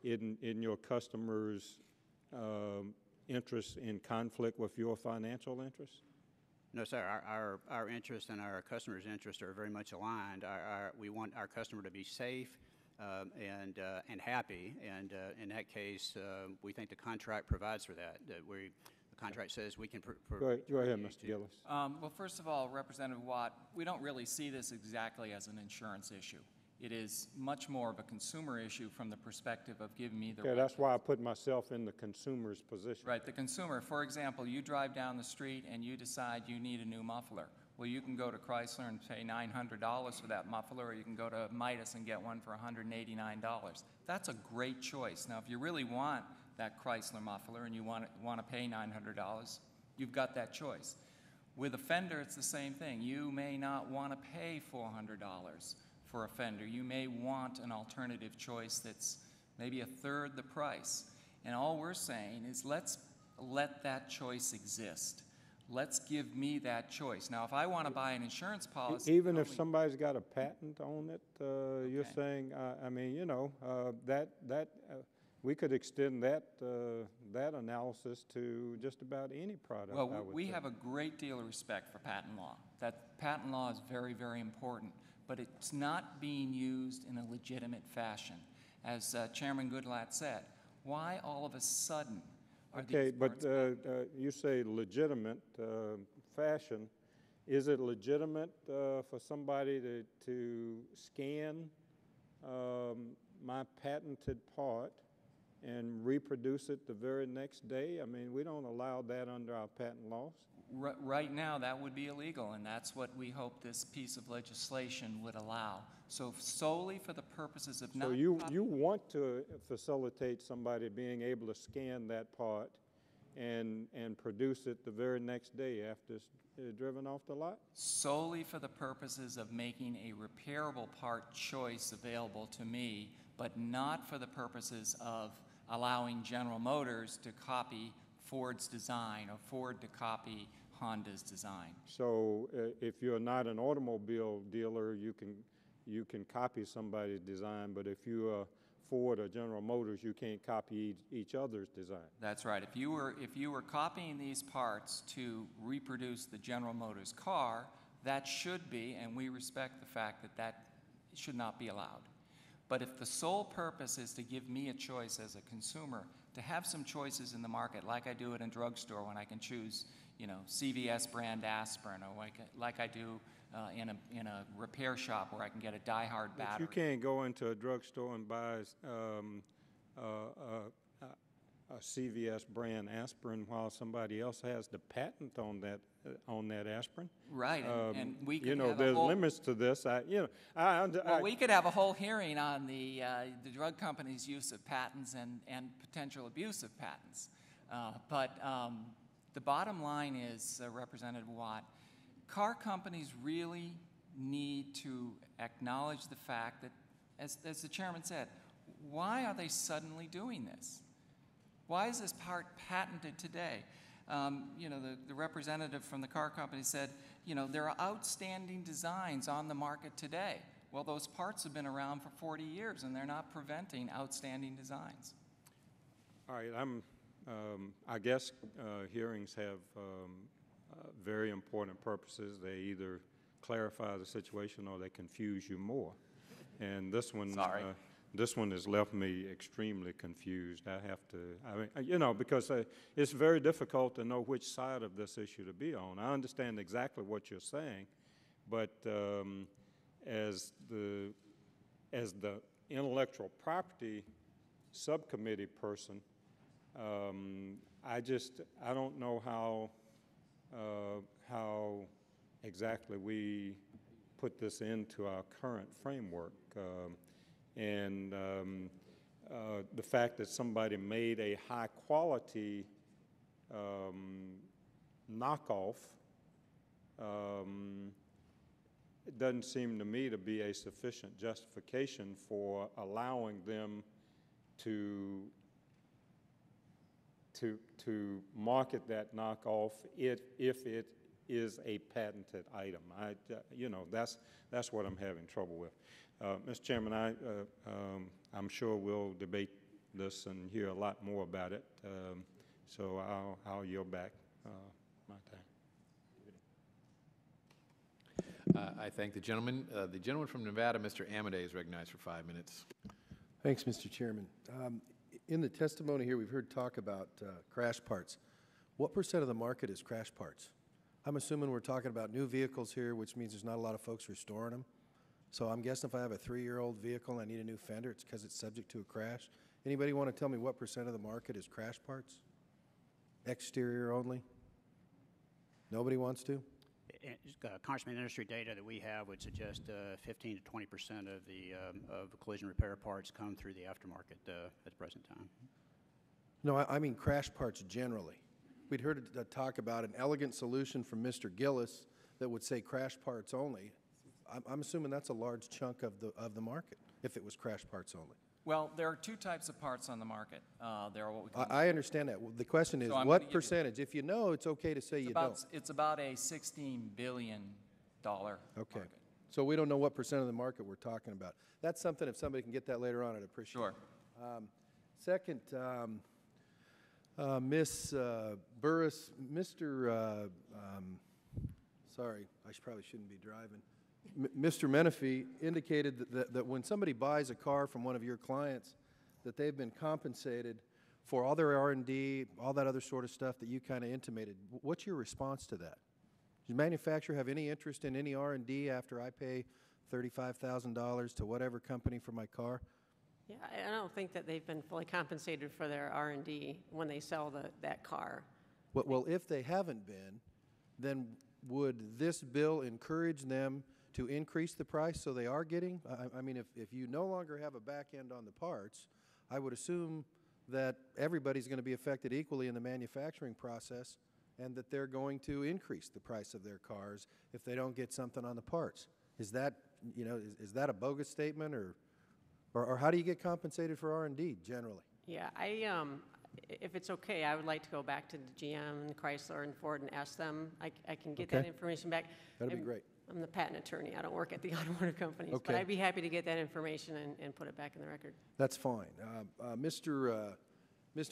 in your customer's interest in conflict with your financial interest? No, sir. Our interest and our customers' interest are very much aligned. We want our customer to be safe and happy, and in that case, we think the contract provides for that. The contract says we can... Go ahead, Mr. Gillis. Well, first of all, Representative Watt, we don't really see this exactly as an insurance issue. It is much more of a consumer issue from the perspective of giving me the... Okay, that's why I put myself in the consumer's position. Right, the consumer. For example, you drive down the street and you decide you need a new muffler. Well, you can go to Chrysler and pay $900 for that muffler, or you can go to Midas and get one for $189. That's a great choice. Now, if you really want that Chrysler muffler and you want to pay $900, you've got that choice. With a fender, it's the same thing. You may not want to pay $400 for a fender. You may want an alternative choice that's maybe a third the price. And all we're saying is let's let that choice exist. Let's give me that choice. Now, if I want to buy an insurance policy... Even if somebody's got a patent on it, you're saying, I mean, you know, we could extend that, that analysis to just about any product, I Well, would we think. have a great deal of respect for patent law. That patent law is very, very important, but it's not being used in a legitimate fashion. As Chairman Goodlatte said, why all of a sudden are Okay, these but parts you say legitimate fashion. Is it legitimate for somebody to scan my patented part and reproduce it the very next day? I mean, we don't allow that under our patent laws. Right now, that would be illegal, and that's what we hope this piece of legislation would allow. So solely for the purposes of So you want to facilitate somebody being able to scan that part and produce it the very next day after it's driven off the lot? solely for the purposes of making a repairable part choice available to me, but not for the purposes of allowing General Motors to copy Ford's design or Ford to copy Honda's design. So if you're not an automobile dealer, you can copy somebody's design, but if you're Ford or General Motors, you can't copy each other's design. That's right. If you were copying these parts to reproduce the General Motors car, that should be, and we respect the fact that that should not be allowed. But if the sole purpose is to give me a choice as a consumer, to have some choices in the market, like I do at a drugstore when I can choose, you know, CVS brand aspirin, or like I do in a repair shop where I can get a Die-Hard battery. But you can't go into a drugstore and buy a CVS brand aspirin while somebody else has the patent on that aspirin. Right, and we could you know, have a there's whole, limits to this. well, we could have a whole hearing on the drug company's use of patents and potential abuse of patents. But the bottom line is, Representative Watt, car companies really need to acknowledge the fact that, as the chairman said, why are they suddenly doing this? Why is this part patented today? You know, the representative from the car company said, you know, there are outstanding designs on the market today. Well, those parts have been around for 40 years, and they're not preventing outstanding designs. All right, I guess hearings have very important purposes. They either clarify the situation or they confuse you more. And this one, this one has left me extremely confused. I mean, you know, because it's very difficult to know which side of this issue to be on. I understand exactly what you're saying, but as the intellectual property subcommittee person, I don't know how exactly we put this into our current framework. And the fact that somebody made a high-quality knockoff, it doesn't seem to me to be a sufficient justification for allowing them to market that knockoff if it is a patented item. You know, that's what I'm having trouble with. Mr. Chairman, I'm sure we'll debate this and hear a lot more about it, so I'll yield back my time. I thank the gentleman. The gentleman from Nevada, Mr. Amodei, is recognized for 5 minutes. Thanks, Mr. Chairman. In the testimony here, we've heard talk about crash parts. What % of the market is crash parts? I'm assuming we're talking about new vehicles here, which means there's not a lot of folks restoring them. So I'm guessing if I have a 3-year-old vehicle and I need a new fender, it's because it's subject to a crash. Anybody want to tell me what % of the market is crash parts? Exterior only? Nobody wants to? Congressman, industry data that we have would suggest 15 to 20% of the collision repair parts come through the aftermarket at the present time. No, I mean crash parts generally. We'd heard talk about an elegant solution from Mr. Gillis that would say crash parts only. I'm assuming that's a large chunk of the market if it was crash parts only. Well, there are two types of parts on the market. There are what we call I understand that. Well, the question is, So I'm what gonna give you- percentage? If you know, it's okay to say you don't. It's about a $16 billion Okay. market. So we don't know what % of the market we're talking about. That's something, if somebody can get that later on, I'd appreciate Sure. it. Second, Ms. Burris, sorry, probably shouldn't be driving. Mr. Menifee indicated that when somebody buys a car from one of your clients, that they've been compensated for all their R&D, all that other sort of stuff that you kind of intimated. What's your response to that? Does the manufacturer have any interest in any R&D after I pay $35,000 to whatever company for my car? Yeah, I don't think that they've been fully compensated for their R&D when they sell that car. Well, if they haven't been, then would this bill encourage them to increase the price so they are getting? I mean, if you no longer have a back end on the parts, I would assume that everybody's going to be affected equally in the manufacturing process and that they're going to increase the price of their cars if they don't get something on the parts. Is that, is that a bogus statement, or how do you get compensated for R&D generally? Yeah, if it's okay, I would like to go back to the GM and Chrysler and Ford and ask them. I can get that information back. That'd be great. I'm the patent attorney. I don't work at the automotive companies. Okay. But I'd be happy to get that information and put it back in the record. That's fine. Mr.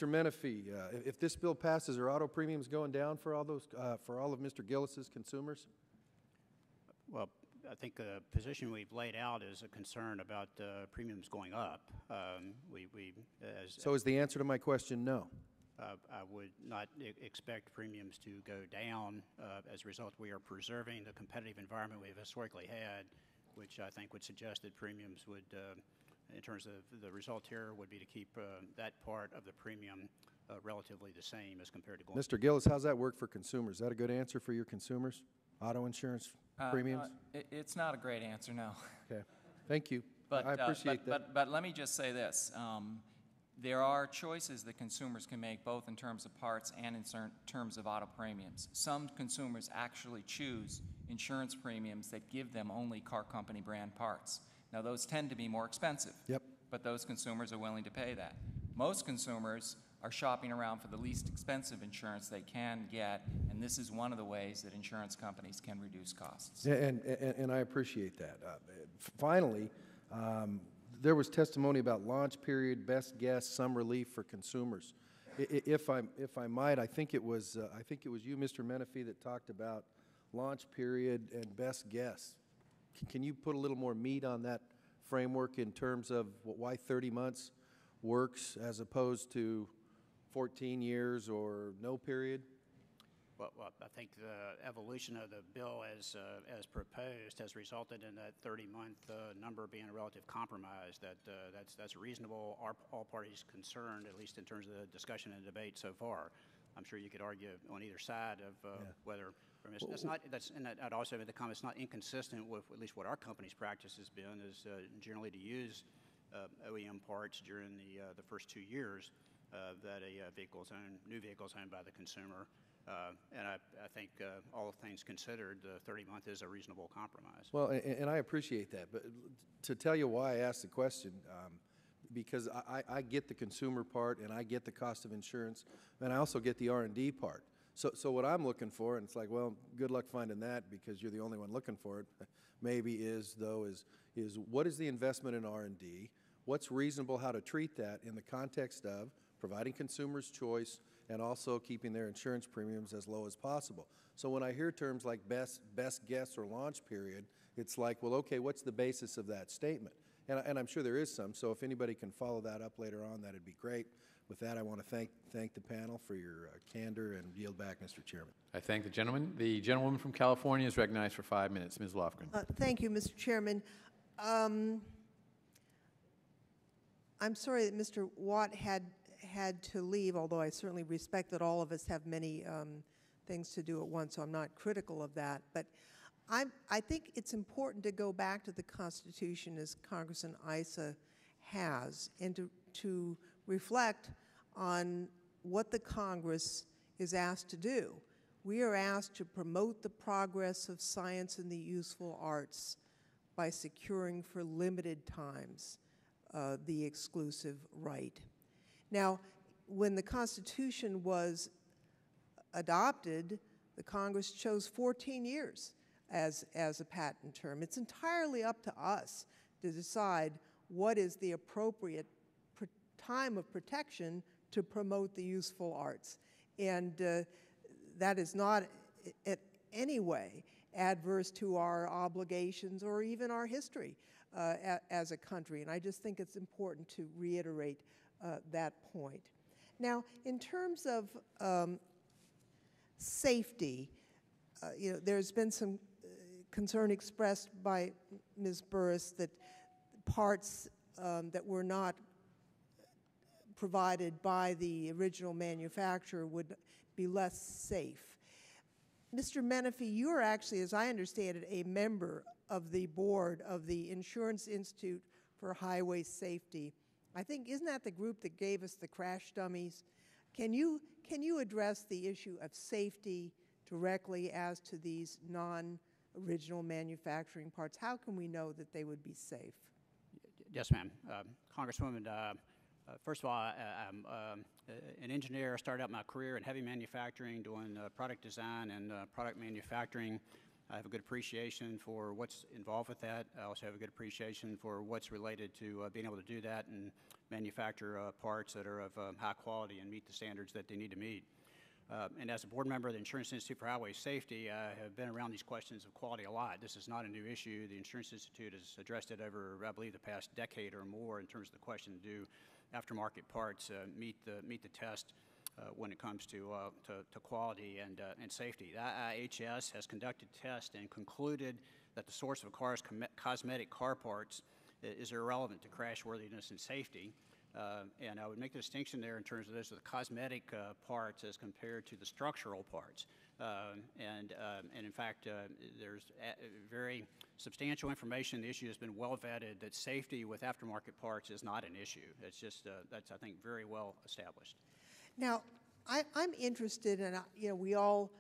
Menifee, if this bill passes, are auto premiums going down for all of Mr. Gillis's consumers? Well, I think the position we've laid out is a concern about premiums going up. So is the answer to my question no? I would not expect premiums to go down. As a result, we are preserving the competitive environment we've historically had, which I think would suggest that premiums would, in terms of the result here, would be to keep that part of the premium relatively the same as compared to going. Mr. Gillis, how's that work for consumers? Is that a good answer for your consumers? Auto insurance premiums? It's not a great answer, no. Okay. Thank you. But, I appreciate that. But let me just say this. There are choices that consumers can make both in terms of parts and in terms of auto premiums. Some consumers actually choose insurance premiums that give them only car company brand parts. Now, those tend to be more expensive. Yep. But those consumers are willing to pay that. Most consumers are shopping around for the least expensive insurance they can get, and this is one of the ways that insurance companies can reduce costs. And I appreciate that. Finally, there was testimony about launch period, best guess, some relief for consumers. If I might, I think it was you, Mr. Menifee, that talked about launch period and best guess. Can you put a little more meat on that framework in terms of why 30 months works as opposed to 14 years or no period? Well, I think the evolution of the bill as proposed has resulted in that 30-month number being a relative compromise. That's reasonable. All parties concerned, at least in terms of the discussion and debate so far. I'm sure you could argue on either side of whether. I'd also make the comment it's not inconsistent with at least what our company's practice has been, is generally to use OEM parts during the first 2 years that new vehicle is owned by the consumer. And I think all things considered, the 30-month is a reasonable compromise. Well, and I appreciate that. But to tell you why I asked the question, because I get the consumer part and I get the cost of insurance, and I also get the R&D part. So what I'm looking for, and it's like, well, good luck finding that because you're the only one looking for it, maybe is what is the investment in R&D? What's reasonable how to treat that in the context of providing consumers choice and also keeping their insurance premiums as low as possible. So when I hear terms like best guess or launch period, it's like, well, okay, what's the basis of that statement? And I'm sure there is some, so if anybody can follow that up later on, that'd be great. With that, I want to thank the panel for your candor and yield back, Mr. Chairman. I thank the gentleman. The gentlewoman from California is recognized for 5 minutes. Ms. Lofgren. Thank you, Mr. Chairman. I'm sorry that Mr. Watt had to leave, although I certainly respect that all of us have many things to do at once, so I'm not critical of that. But I think it's important to go back to the Constitution, as Congressman Issa has, and to reflect on what the Congress is asked to do. We are asked to promote the progress of science and the useful arts by securing for limited times the exclusive right. Now, when the Constitution was adopted, the Congress chose 14 years as a patent term. It's entirely up to us to decide what is the appropriate time of protection to promote the useful arts. And that is not in any way adverse to our obligations or even our history as a country. And I just think it's important to reiterate that point. Now, in terms of safety, there's been some concern expressed by Ms. Burris that parts that were not provided by the original manufacturer would be less safe. Mr. Menifee, you are actually, as I understand it, a member of the board of the Insurance Institute for Highway Safety. I think, isn't that the group that gave us the crash dummies? Can you address the issue of safety directly as to these non-original manufacturing parts? How can we know that they would be safe? Yes, ma'am. Congresswoman, first of all, I'm an engineer. I started out my career in heavy manufacturing, doing product design and product manufacturing. I have a good appreciation for what's involved with that. I also have a good appreciation for what's related to being able to do that and manufacture parts that are of high quality and meet the standards that they need to meet. And as a board member of the Insurance Institute for Highway Safety, I have been around these questions of quality a lot. This is not a new issue. The Insurance Institute has addressed it over, I believe, the past decade or more in terms of the question to do aftermarket parts meet the test when it comes to quality and safety. The IHS has conducted tests and concluded that the source of a car's cosmetic car parts is irrelevant to crashworthiness and safety. And I would make the distinction there in terms of those are the cosmetic parts as compared to the structural parts. And in fact, there's very substantial information. The issue has been well vetted that safety with aftermarket parts is not an issue. It's just, that's, I think, very well established. Now, I'm interested in, we all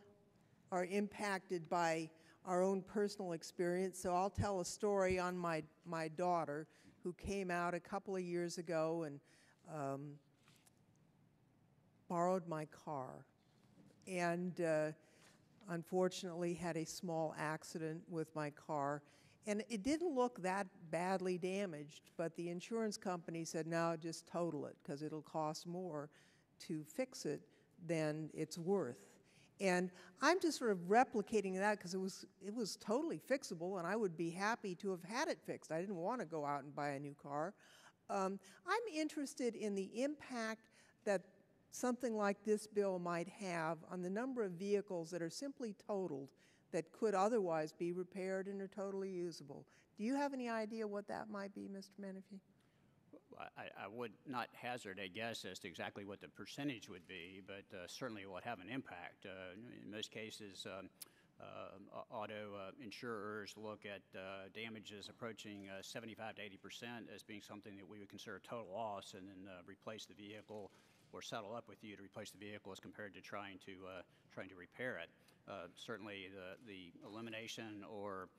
are impacted by our own personal experience, so I'll tell a story on my daughter who came out a couple of years ago and borrowed my car and unfortunately had a small accident with my car. And it didn't look that badly damaged, but the insurance company said, no, just total it because it'll cost more to fix it than it's worth. And I'm just sort of replicating that because it was totally fixable, and I would be happy to have had it fixed. I didn't want to go out and buy a new car. I'm interested in the impact that something like this bill might have on the number of vehicles that are simply totaled that could otherwise be repaired and are totally usable. Do you have any idea what that might be, Mr. Menifee? I would not hazard a guess as to exactly what the percentage would be, but certainly it would have an impact. In most cases, auto insurers look at damages approaching 75 to 80% as being something that we would consider a total loss, and then replace the vehicle or settle up with you to replace the vehicle as compared to trying to repair it. Certainly, the elimination or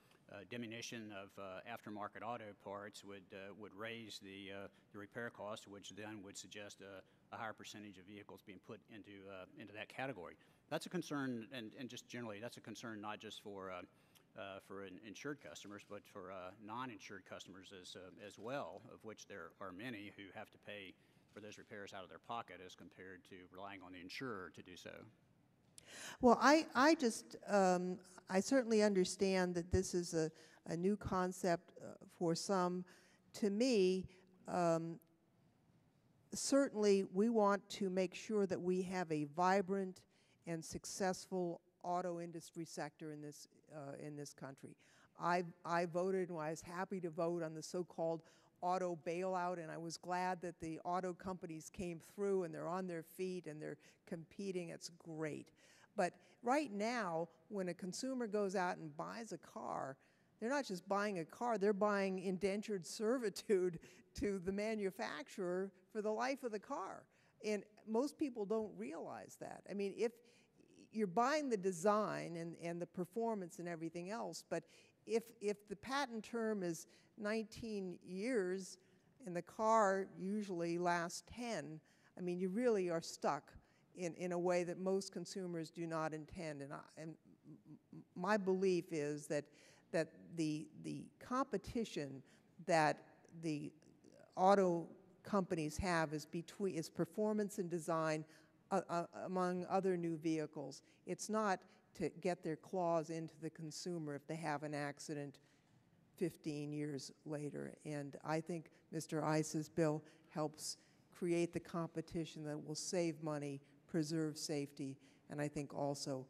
diminution of aftermarket auto parts would raise the repair cost, which then would suggest a higher percentage of vehicles being put into that category. That's a concern, and just generally, that's a concern not just for insured customers, but for non-insured customers as well, of which there are many who have to pay for those repairs out of their pocket as compared to relying on the insurer to do so. Well, I certainly understand that this is a new concept for some. To me, certainly we want to make sure that we have a vibrant and successful auto industry sector in this country. I voted, and I was happy to vote on the so-called auto bailout, and I was glad that the auto companies came through and they're on their feet and they're competing. It's great. But right now, when a consumer goes out and buys a car, they're not just buying a car, they're buying indentured servitude to the manufacturer for the life of the car. And most people don't realize that. I mean, if you're buying the design and the performance and everything else, but if the patent term is 19 years and the car usually lasts 10, I mean, you really are stuck in a way that most consumers do not intend. And my belief is that the competition that the auto companies have is performance and design among other new vehicles. It's not to get their claws into the consumer if they have an accident 15 years later. And I think Mr. Ice's bill helps create the competition that will save money, preserve safety, and I think also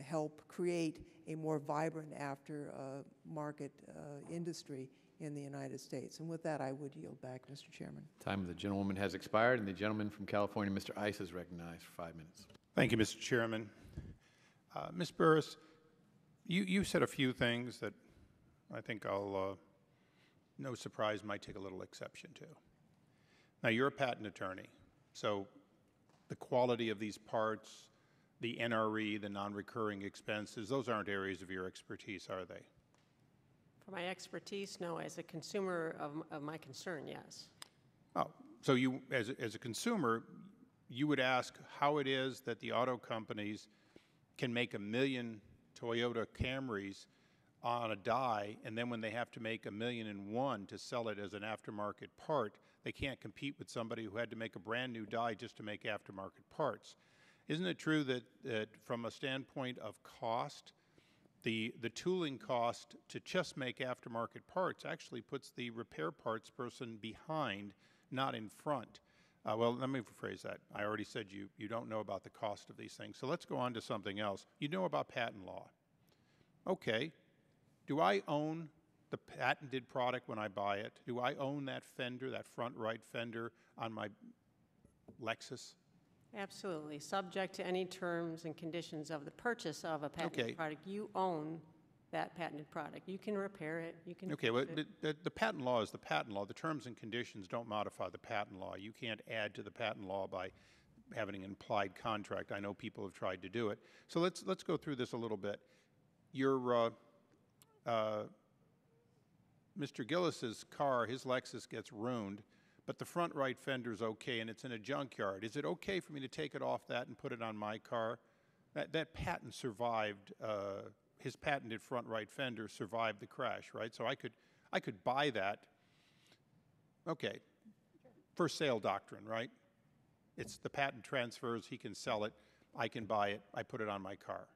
help create a more vibrant after-market industry in the United States. And with that, I would yield back, Mr. Chairman. Time of the gentlewoman has expired, and the gentleman from California, Mr. Ice, is recognized for 5 minutes. Thank you, Mr. Chairman. Ms. Burris, you said a few things that I think I'll, no surprise, might take a little exception to. Now, you're a patent attorney, so the quality of these parts, the NRE, the non-recurring expenses, those aren't areas of your expertise, are they? For my expertise, no. As a consumer of my concern, yes. Oh, so you, as a consumer, you would ask how it is that the auto companies can make 1 million Toyota Camrys on a die, and then when they have to make 1,000,001 to sell it as an aftermarket part, they can't compete with somebody who had to make a brand new die just to make aftermarket parts. Isn't it true that from a standpoint of cost, the tooling cost to just make aftermarket parts actually puts the repair parts person behind, not in front? Well, let me rephrase that. I already said you don't know about the cost of these things. So let's go on to something else. You know about patent law. Okay. Do I own the patented product when I buy it? Do I own that fender, that front right fender on my Lexus? Absolutely. Subject to any terms and conditions of the purchase of a patented product, you own that patented product. You can repair it. You can. Okay, well, the patent law is the patent law. The terms and conditions don't modify the patent law. You can't add to the patent law by having an implied contract. I know people have tried to do it. So let's go through this a little bit. Your Mr. Gillis's car, his Lexus, gets ruined, but the front right fender's okay, and it's in a junkyard. Is it okay for me to take it off that and put it on my car? That patent survived. His patented front right fender survived the crash, right? So I could buy that. Okay, for sale doctrine, right? It's the patent transfers. He can sell it. I can buy it. I put it on my car.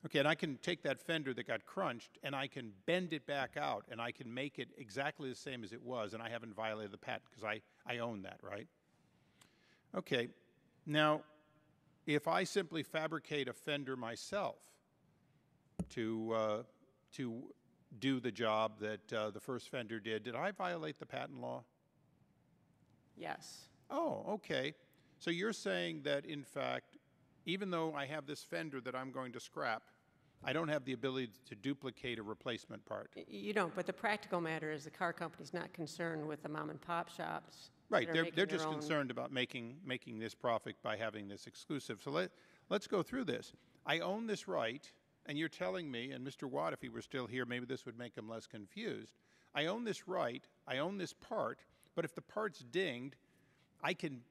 Okay, and I can take that fender that got crunched and I can bend it back out and I can make it exactly the same as it was, and I haven't violated the patent because I own that, right? Okay, now if I simply fabricate a fender myself to do the job that the first fender did I violate the patent law? Yes. Oh, okay. So you're saying that, in fact, even though I have this fender that I'm going to scrap, I don't have the ability to duplicate a replacement part. You don't, but the practical matter is the car company's not concerned with the mom and pop shops. Right, they're just concerned about making this profit by having this exclusive. So let's go through this. I own this right, and you're telling me, and Mr. Watt, if he were still here, maybe this would make him less confused. I own this right, I own this part, but if the part's dinged, I can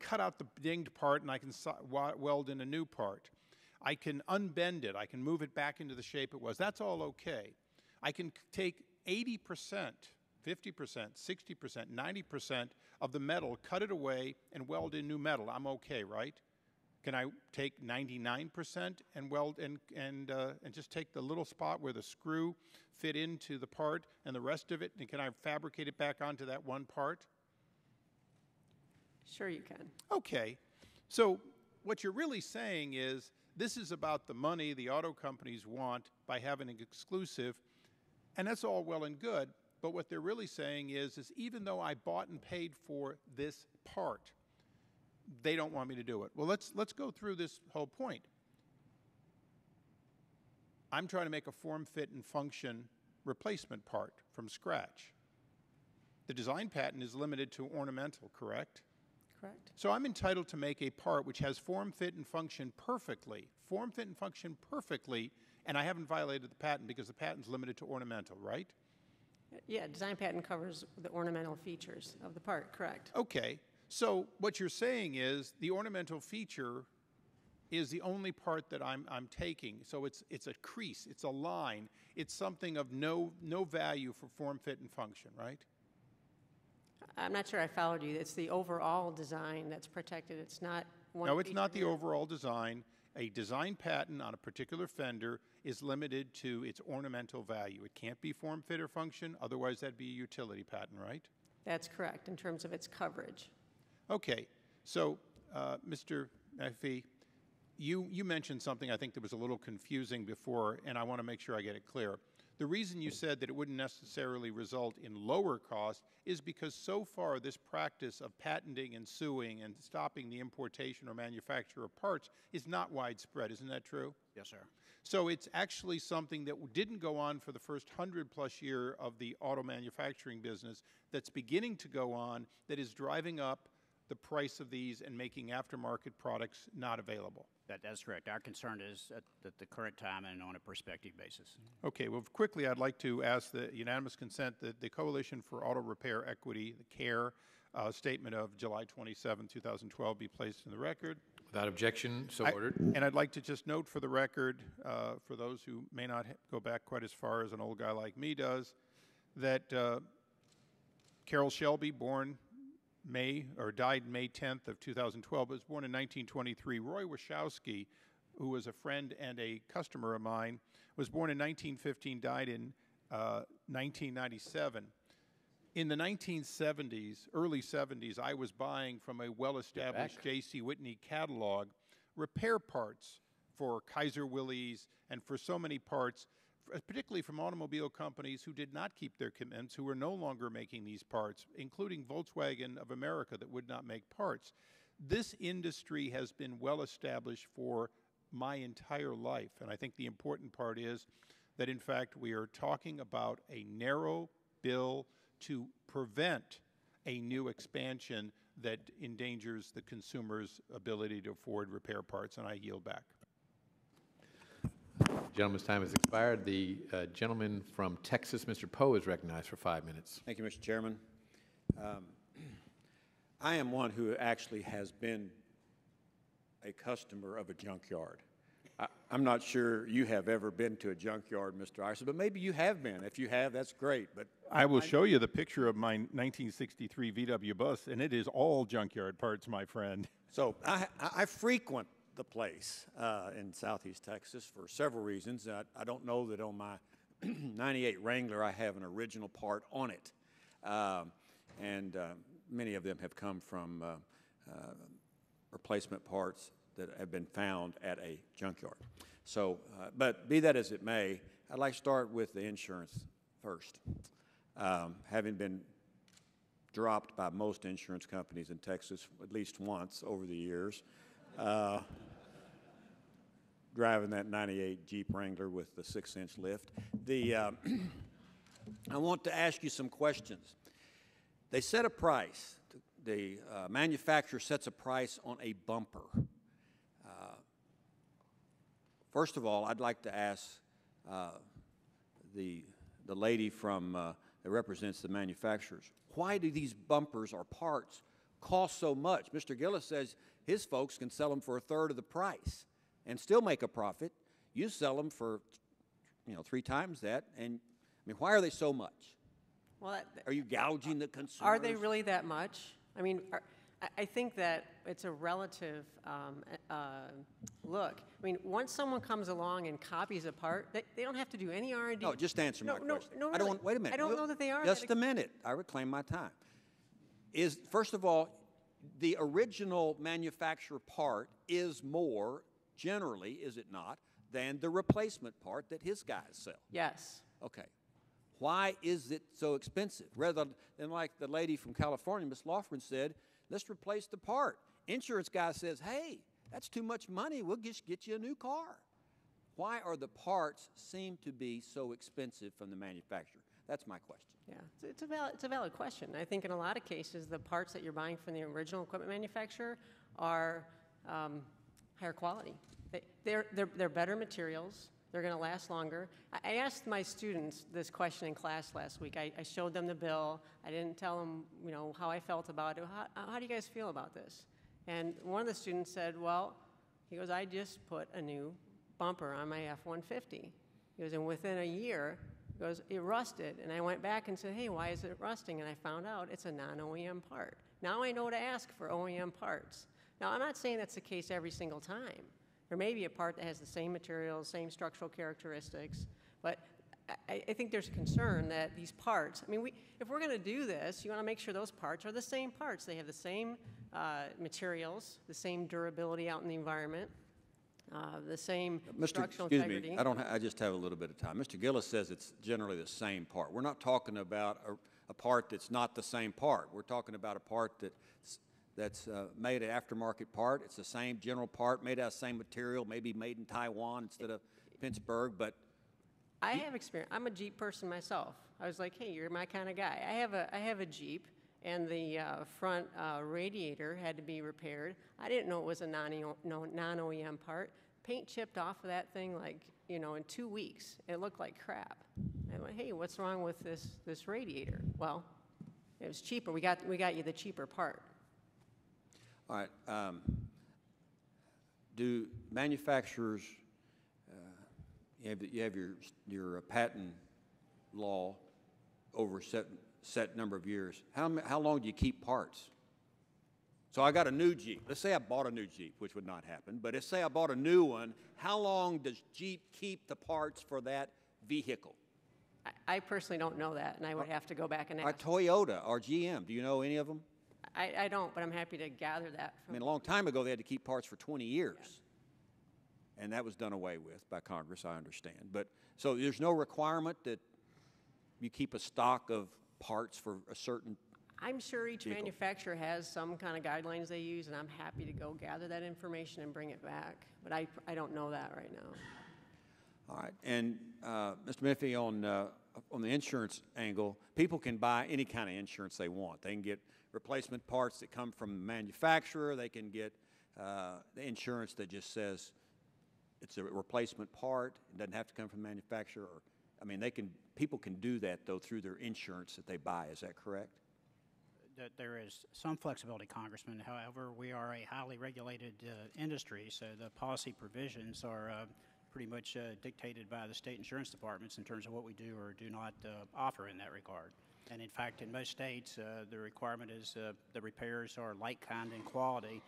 cut out the dinged part and I can weld in a new part. I can unbend it. I can move it back into the shape it was. That's all okay. I can take 80%, 50%, 60%, 90% of the metal, cut it away, and weld in new metal. I'm okay, right? Can I take 99% and weld and just take the little spot where the screw fit into the part and the rest of it, and can I fabricate it back onto that one part? Sure you can. Okay. So what you're really saying is this is about the money the auto companies want by having an exclusive, and that's all well and good, but what they're really saying is even though I bought and paid for this part, they don't want me to do it. Well, let's go through this whole point. I'm trying to make a form, fit, and function replacement part from scratch. The design patent is limited to ornamental, correct? Correct. So I'm entitled to make a part which has form, fit, and function perfectly, and I haven't violated the patent because the patent's limited to ornamental, right? Yeah, design patent covers the ornamental features of the part, correct. Okay. So what you're saying is the ornamental feature is the only part that I'm taking. So it's a crease, it's a line, it's something of no value for form, fit, and function, right? I'm not sure I followed you. It's the overall design that's protected. It's not one No, it's not feature. the overall design. A design patent on a particular fender is limited to its ornamental value. It can't be form, fit, or function, otherwise that'd be a utility patent, right? That's correct, in terms of its coverage. Okay, so Mr. McAfee, you mentioned something I think that was a little confusing before, and I want to make sure I get it clear. The reason you said that it wouldn't necessarily result in lower cost is because so far this practice of patenting and suing and stopping the importation or manufacture of parts is not widespread. Isn't that true? Yes, sir. So it's actually something that didn't go on for the first 100+ year of the auto manufacturing business that's beginning to go on, that is driving up the price of these and making aftermarket products not available. That's correct. Our concern is at the current time and on a prospective basis. Okay, well, quickly, I'd like to ask the unanimous consent that the Coalition for Auto Repair Equity, the CARE, statement of July 27, 2012 be placed in the record. Without objection, so ordered. And I'd like to just note for the record, for those who may not go back quite as far as an old guy like me does, that Carol Shelby, died May 10th of 2012, was born in 1923. Roy Wachowski, who was a friend and a customer of mine, was born in 1915, died in 1997. In the 1970s, early 70s, I was buying from a well-established J.C. Whitney catalog repair parts for Kaiser Willys and for so many parts, particularly from automobile companies who did not keep their commitments, who were no longer making these parts, including Volkswagen of America that would not make parts. This industry has been well established for my entire life, and I think the important part is that, in fact, we are talking about a narrow bill to prevent a new expansion that endangers the consumer's ability to afford repair parts, and I yield back. Gentleman's time has expired. The gentleman from Texas, Mr. Poe, is recognized for 5 minutes. Thank you, Mr. Chairman. I am one who actually has been a customer of a junkyard. I'm not sure you have ever been to a junkyard, Mr. Iverson, but maybe you have been. If you have, that's great. But I will show you the picture of my 1963 VW bus, and it is all junkyard parts, my friend. So I frequent the place in Southeast Texas for several reasons. I don't know that on my 98 Wrangler I have an original part on it. And many of them have come from replacement parts that have been found at a junkyard. So, but be that as it may, I'd like to start with the insurance first. Having been dropped by most insurance companies in Texas at least once over the years, driving that 98 Jeep Wrangler with the 6-inch lift, I want to ask you some questions. They set a price. The manufacturer sets a price on a bumper. First of all, I'd like to ask the lady from that represents the manufacturers, why do these bumpers or parts cost so much? Mr. Gillis says his folks can sell them for a third of the price and still make a profit. You sell them for, 3 times that, and I mean, why are they so much? Well, are you gouging the consumers? Are they really that much? I mean, I think that it's a relative look. I mean, once someone comes along and copies a part, they don't have to do any R&D. No, just answer my question. No, I don't want, wait a minute. I don't know that they are. Just a minute. I reclaim my time. First of all, the original manufacturer part is more, generally, is it not, than the replacement part that his guys sell? Yes. Okay. Why is it so expensive? Rather than like the lady from California, Ms. Loughran, said, let's replace the part. Insurance guy says, hey, that's too much money. We'll just get you a new car. Why are the parts seem to be so expensive from the manufacturer? That's my question. Yeah, it's a valid question. I think in a lot of cases, the parts that you're buying from the original equipment manufacturer are higher quality. They're better materials. They're going to last longer. I asked my students this question in class last week. I showed them the bill. I didn't tell them, how I felt about it. How do you guys feel about this? And one of the students said, well, he goes, I just put a new bumper on my F-150. He goes, and within a year, He goes, it rusted. And I went back and said, hey, why is it rusting? And I found out it's a non-OEM part. Now I know to ask for OEM parts. Now, I'm not saying that's the case every single time. There may be a part that has the same materials, same structural characteristics, but I think there's concern that these parts, I mean, if we're going to do this, you want to make sure those parts are the same parts. They have the same materials, the same durability out in the environment, the same structural integrity. I just have a little bit of time. Mr. Gillis says it's generally the same part. We're not talking about a part that's not the same part. We're talking about a part that's made an aftermarket part. It's the same general part, made out of the same material, maybe made in Taiwan instead of Pittsburgh, but I have experience. I'm a Jeep person myself. I was like, hey, you're my kind of guy. I have a Jeep, and the front radiator had to be repaired. I didn't know it was a non-OEM part. Paint chipped off of that thing like, in 2 weeks. It looked like crap. I went, hey, what's wrong with this radiator? Well, it was cheaper. We got you the cheaper part. all right. Do manufacturers you have your patent law over a set number of years. How long do you keep parts? So I got a new Jeep. Let's say I bought a new Jeep, which would not happen, but let's say I bought a new one. How long does Jeep keep the parts for that vehicle? I personally don't know that, and I would have to go back and ask. Or Toyota or GM, do you know any of them? I don't, but I'm happy to gather that from. I mean, a long time ago, they had to keep parts for 20 years. Yeah. And that was done away with by Congress, I understand. But so there's no requirement that you keep a stock of parts for a certain I'm sure each vehicle. Manufacturer has some kind of guidelines they use, and I'm happy to go gather that information and bring it back. But I don't know that right now. All right. And Mr. Menifee, on the insurance angle, people can buy any kind of insurance they want. They can get replacement parts that come from the manufacturer. They can get the insurance that just says it's a replacement part. It doesn't have to come from the manufacturer. I mean, people can do that, though, through their insurance that they buy. Is that correct? There is some flexibility, Congressman. However, we are a highly regulated industry, so the policy provisions are pretty much dictated by the state insurance departments in terms of what we do or do not offer in that regard. And in fact, in most states, the requirement is the repairs are like, kind, and quality,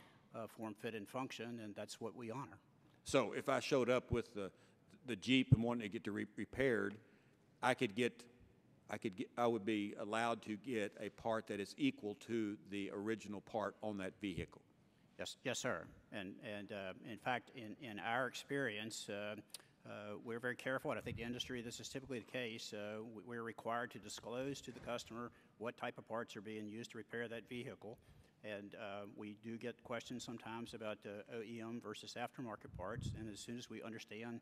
form, fit, and function, and that's what we honor. So if I showed up with the Jeep and wanted to get it repaired, I would be allowed to get a part that is equal to the original part on that vehicle. Yes, sir. And in fact, in our experience, we're very careful, and I think the industry, this is typically the case. We're required to disclose to the customer what type of parts are being used to repair that vehicle. And we do get questions sometimes about OEM versus aftermarket parts. And as soon as we understand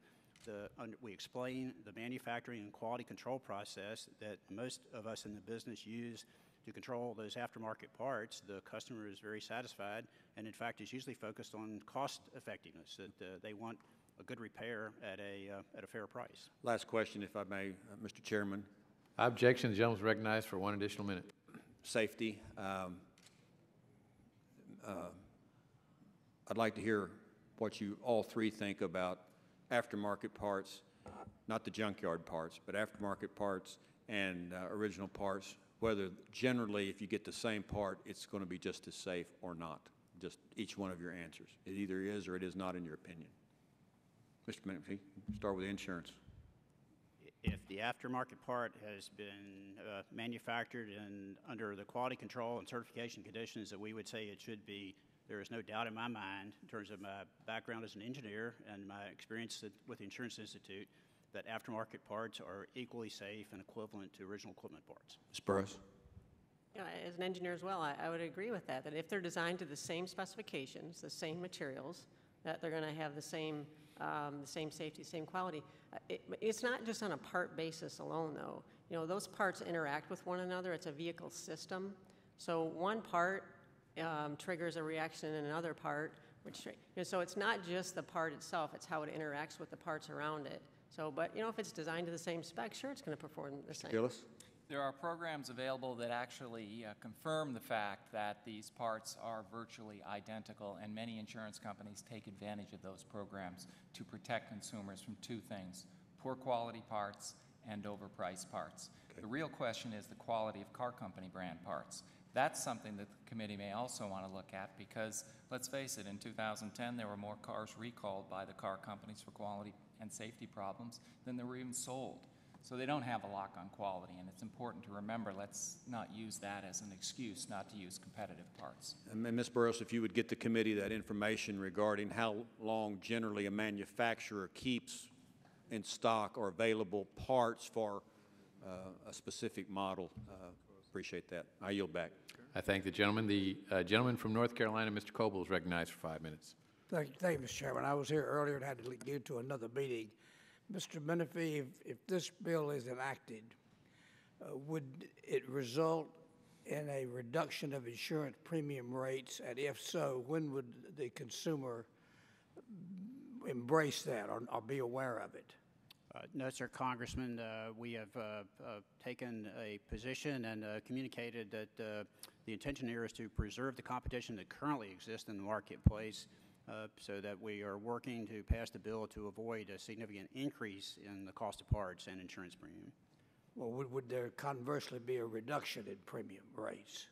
we explain the manufacturing and quality control process that most of us in the business use to control those aftermarket parts, the customer is very satisfied, and in fact is usually focused on cost effectiveness, that they want a good repair at a fair price. Last question, if I may, Mr. Chairman. Objection. The gentleman is recognized for 1 additional minute. Safety. I'd like to hear what you all three think about aftermarket parts, not the junkyard parts, but aftermarket parts and original parts, whether generally if you get the same part, it's going to be just as safe or not. Just each one of your answers. It either is or it is not in your opinion. Mr. Menifee, start with insurance. If the aftermarket part has been manufactured and under the quality control and certification conditions that we would say it should be, there is no doubt in my mind, in terms of my background as an engineer and my experience with the Insurance Institute, that aftermarket parts are equally safe and equivalent to original equipment parts. Ms. Burris? As an engineer as well, I would agree with that if they're designed to the same specifications, the same materials, that they're going to have the same safety, same quality. It's not just on a part basis alone, though. Those parts interact with one another. It's a vehicle system. So one part triggers a reaction in another part, so it's not just the part itself, it's how it interacts with the parts around it. So, but if it's designed to the same spec, sure, it's going to perform the same. Gillis? There are programs available that actually confirm the fact that these parts are virtually identical, and many insurance companies take advantage of those programs to protect consumers from two things: poor quality parts and overpriced parts. The real question is the quality of car company brand parts. That's something that the committee may also want to look at because, let's face it, in 2010 there were more cars recalled by the car companies for quality and safety problems than there were even sold. So they don't have a lock on quality, and it's important to remember, let's not use that as an excuse not to use competitive parts. And Ms. Burris, if you would get the committee that information regarding how long generally a manufacturer keeps in stock or available parts for a specific model, appreciate that. I yield back. I thank the gentleman. The gentleman from North Carolina, Mr. Coble, is recognized for 5 minutes. Thank you, Mr. Chairman. I was here earlier and had to leave to another meeting. Mr. Menifee, if this bill is enacted, would it result in a reduction of insurance premium rates? And if so, when would the consumer embrace that or be aware of it? No, sir, Congressman. We have taken a position and communicated that the intention here is to preserve the competition that currently exists in the marketplace so that we are working to pass the bill to avoid a significant increase in the cost of parts and insurance premium. Well, would there conversely be a reduction in premium rates?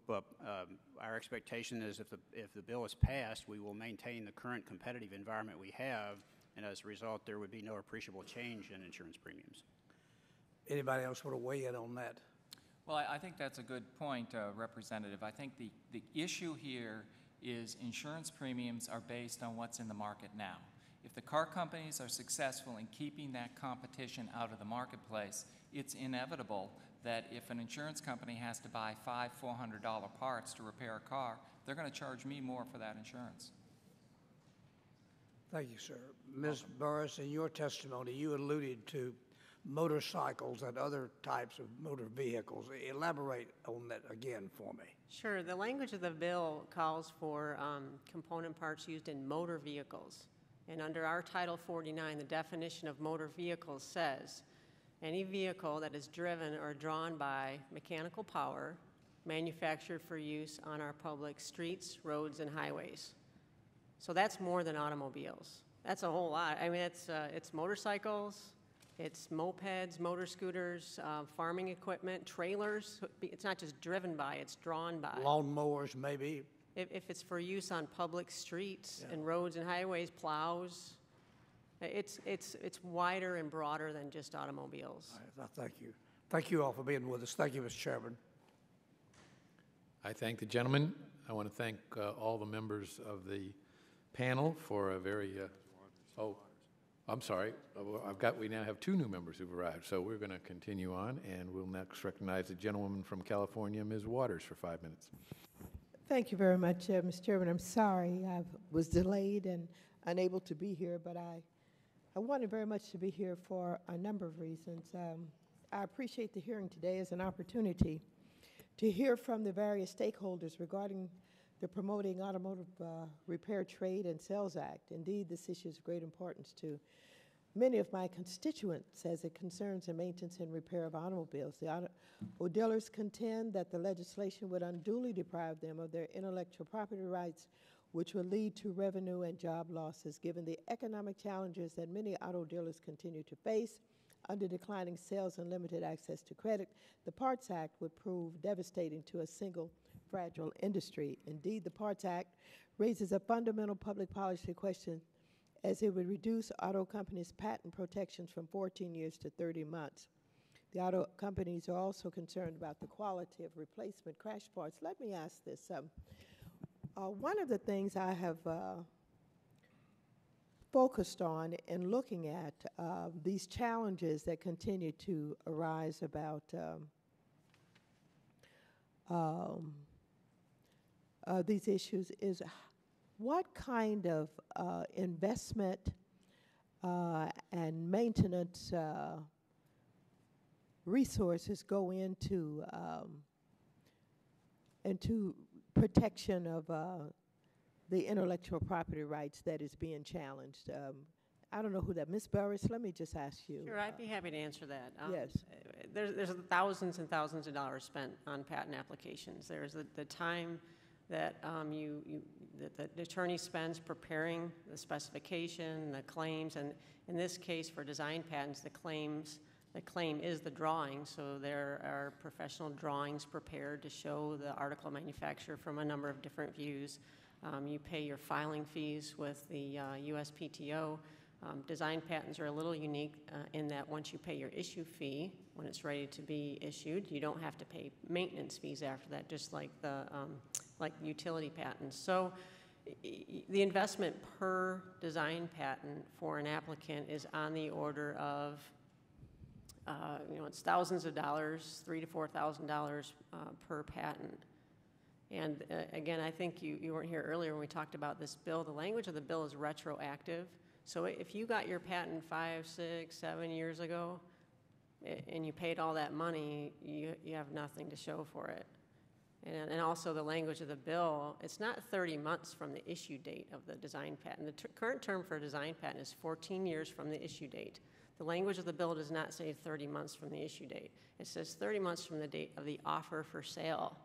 Our expectation is if the bill is passed, we will maintain the current competitive environment we have, and as a result, there would be no appreciable change in insurance premiums. Anybody else want to weigh in on that? Well, I think that's a good point, Representative. I think the issue here is insurance premiums are based on what's in the market now. If the car companies are successful in keeping that competition out of the marketplace, it's inevitable that if an insurance company has to buy $400 parts to repair a car, they're going to charge me more for that insurance. Thank you, sir. Ms. Burris, in your testimony, you alluded to motorcycles and other types of motor vehicles. Elaborate on that again for me. Sure. The language of the bill calls for component parts used in motor vehicles. And under our Title 49, the definition of motor vehicles says, any vehicle that is driven or drawn by mechanical power manufactured for use on our public streets, roads, and highways. So that's more than automobiles. That's a whole lot. I mean, it's motorcycles, it's mopeds, motor scooters, farming equipment, trailers. It's not just driven by, it's drawn by. Lawn mowers, maybe. If it's for use on public streets and roads and highways, plows, it's wider and broader than just automobiles. All right, thank you. Thank you all for being with us. Thank you, Mr. Chairman. I thank the gentleman. I want to thank all the members of the panel for a very, I'm sorry. We now have 2 new members who've arrived, so we're going to continue on, and we'll next recognize the gentlewoman from California, Ms. Waters, for 5 minutes. Thank you very much, Mr. Chairman. I'm sorry I was delayed and unable to be here, but I wanted very much to be here for a number of reasons. I appreciate the hearing today as an opportunity to hear from the various stakeholders regarding the Promoting Automotive Repair, Trade, and Sales Act. Indeed, this issue is of great importance to many of my constituents as it concerns the maintenance and repair of automobiles. The auto dealers contend that the legislation would unduly deprive them of their intellectual property rights, which will lead to revenue and job losses, given the economic challenges that many auto dealers continue to face under declining sales and limited access to credit. The Parts Act would prove devastating to a single fragile industry. Indeed, the Parts Act raises a fundamental public policy question, as it would reduce auto companies' patent protections from 14 years to 30 months. The auto companies are also concerned about the quality of replacement crash parts. Let me ask this. One of the things I have focused on in looking at these challenges that continue to arise about these issues is what kind of investment and maintenance resources go into protection of the intellectual property rights that is being challenged. I don't know who that, Ms. Burris, let me just ask you. Sure, I'd be happy to answer that. Yes. There's thousands and thousands of dollars spent on patent applications. There's the time that that the attorney spends preparing the specification, the claims, and in this case for design patents, the claim is the drawing, so there are professional drawings prepared to show the article of manufacture from a number of different views. You pay your filing fees with the USPTO. Design patents are a little unique in that once you pay your issue fee, when it's ready to be issued, you don't have to pay maintenance fees after that, just like the like utility patents. So the investment per design patent for an applicant is on the order of it's thousands of dollars, $3,000 to $4,000 per patent. And again, I think you weren't here earlier when we talked about this bill. The language of the bill is retroactive. So if you got your patent 5, 6, 7 years ago, and you paid all that money, you have nothing to show for it. And also the language of the bill, it's not 30 months from the issue date of the design patent. The current term for a design patent is 14 years from the issue date. The language of the bill does not say 30 months from the issue date. It says 30 months from the date of the offer for sale.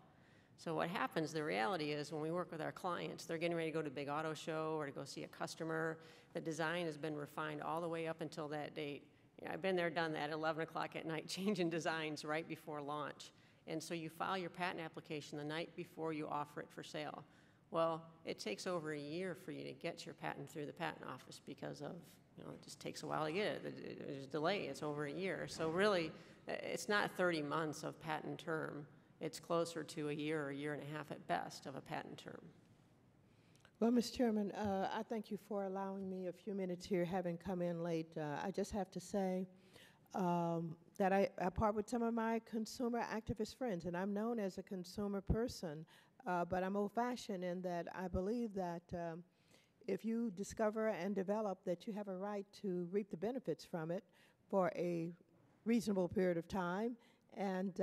So what happens, the reality is when we work with our clients, they're getting ready to go to a big auto show or to go see a customer. The design has been refined all the way up until that date. I've been there, done that, 11 o'clock at night, changing designs right before launch. And so you file your patent application the night before you offer it for sale. Well, it takes over a year for you to get your patent through the patent office because of, it just takes a while to get it. There's a delay, it's over a year. So really, it's not 30 months of patent term. It's closer to a year and a half at best of a patent term. Well, Mr. Chairman, I thank you for allowing me a few minutes here, having come in late. I just have to say that I part with some of my consumer activist friends, and I'm known as a consumer person, but I'm old-fashioned in that I believe that if you discover and develop that you have a right to reap the benefits from it for a reasonable period of time, and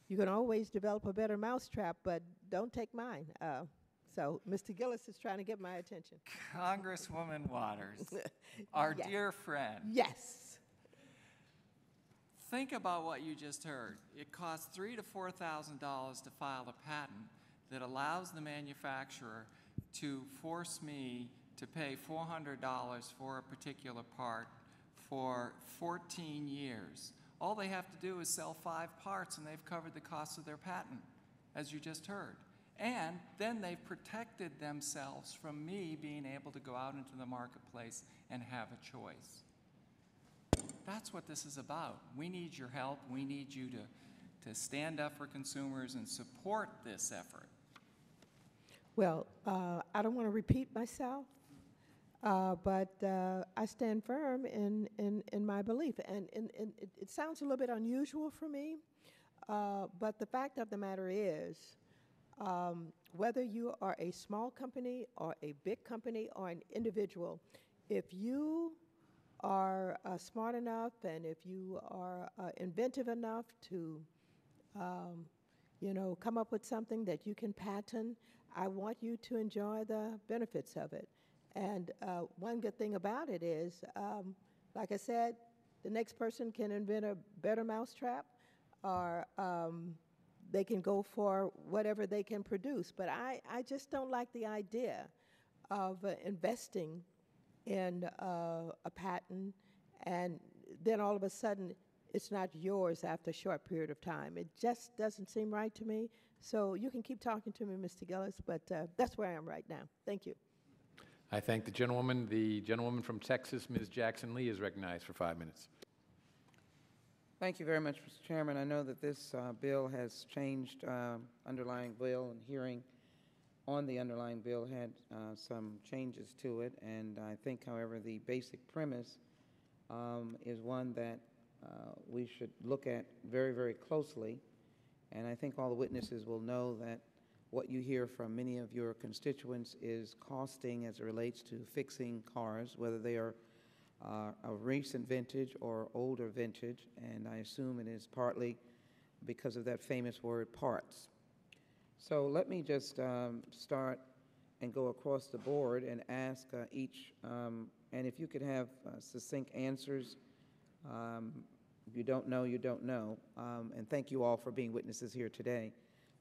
you can always develop a better mousetrap, but don't take mine. So Mr. Gillis is trying to get my attention. Congresswoman Waters, our Yes. dear friend. Yes. Think about what you just heard. It costs $3,000 to $4,000 to file a patent that allows the manufacturer to force me to pay $400 for a particular part for 14 years. All they have to do is sell 5 parts and they've covered the cost of their patent, as you just heard. And then they've protected themselves from me being able to go out into the marketplace and have a choice. That's what this is about. We need your help. We need you to stand up for consumers and support this effort. Well, I don't want to repeat myself, but I stand firm in my belief. And it sounds a little bit unusual for me, but the fact of the matter is, whether you are a small company or a big company or an individual, if you are smart enough and if you are inventive enough to, come up with something that you can patent, I want you to enjoy the benefits of it. And one good thing about it is, like I said, the next person can invent a better mousetrap, or they can go for whatever they can produce. But I just don't like the idea of investing in a patent and then all of a sudden it's not yours after a short period of time. It just doesn't seem right to me. So you can keep talking to me, Mr. Gillis, but that's where I am right now. Thank you. I thank the gentlewoman. The gentlewoman from Texas, Ms. Jackson Lee, is recognized for 5 minutes. Thank you very much, Mr. Chairman. I know that this bill has changed underlying bill, and hearing on the underlying bill had some changes to it. And I think, however, the basic premise is one that we should look at very, very closely. And I think all the witnesses will know that what you hear from many of your constituents is costing as it relates to fixing cars, whether they are a recent vintage or older vintage, and I assume it is partly because of that famous word, parts. So let me just start and go across the board and ask each, and if you could have succinct answers. If you don't know, you don't know. And thank you all for being witnesses here today.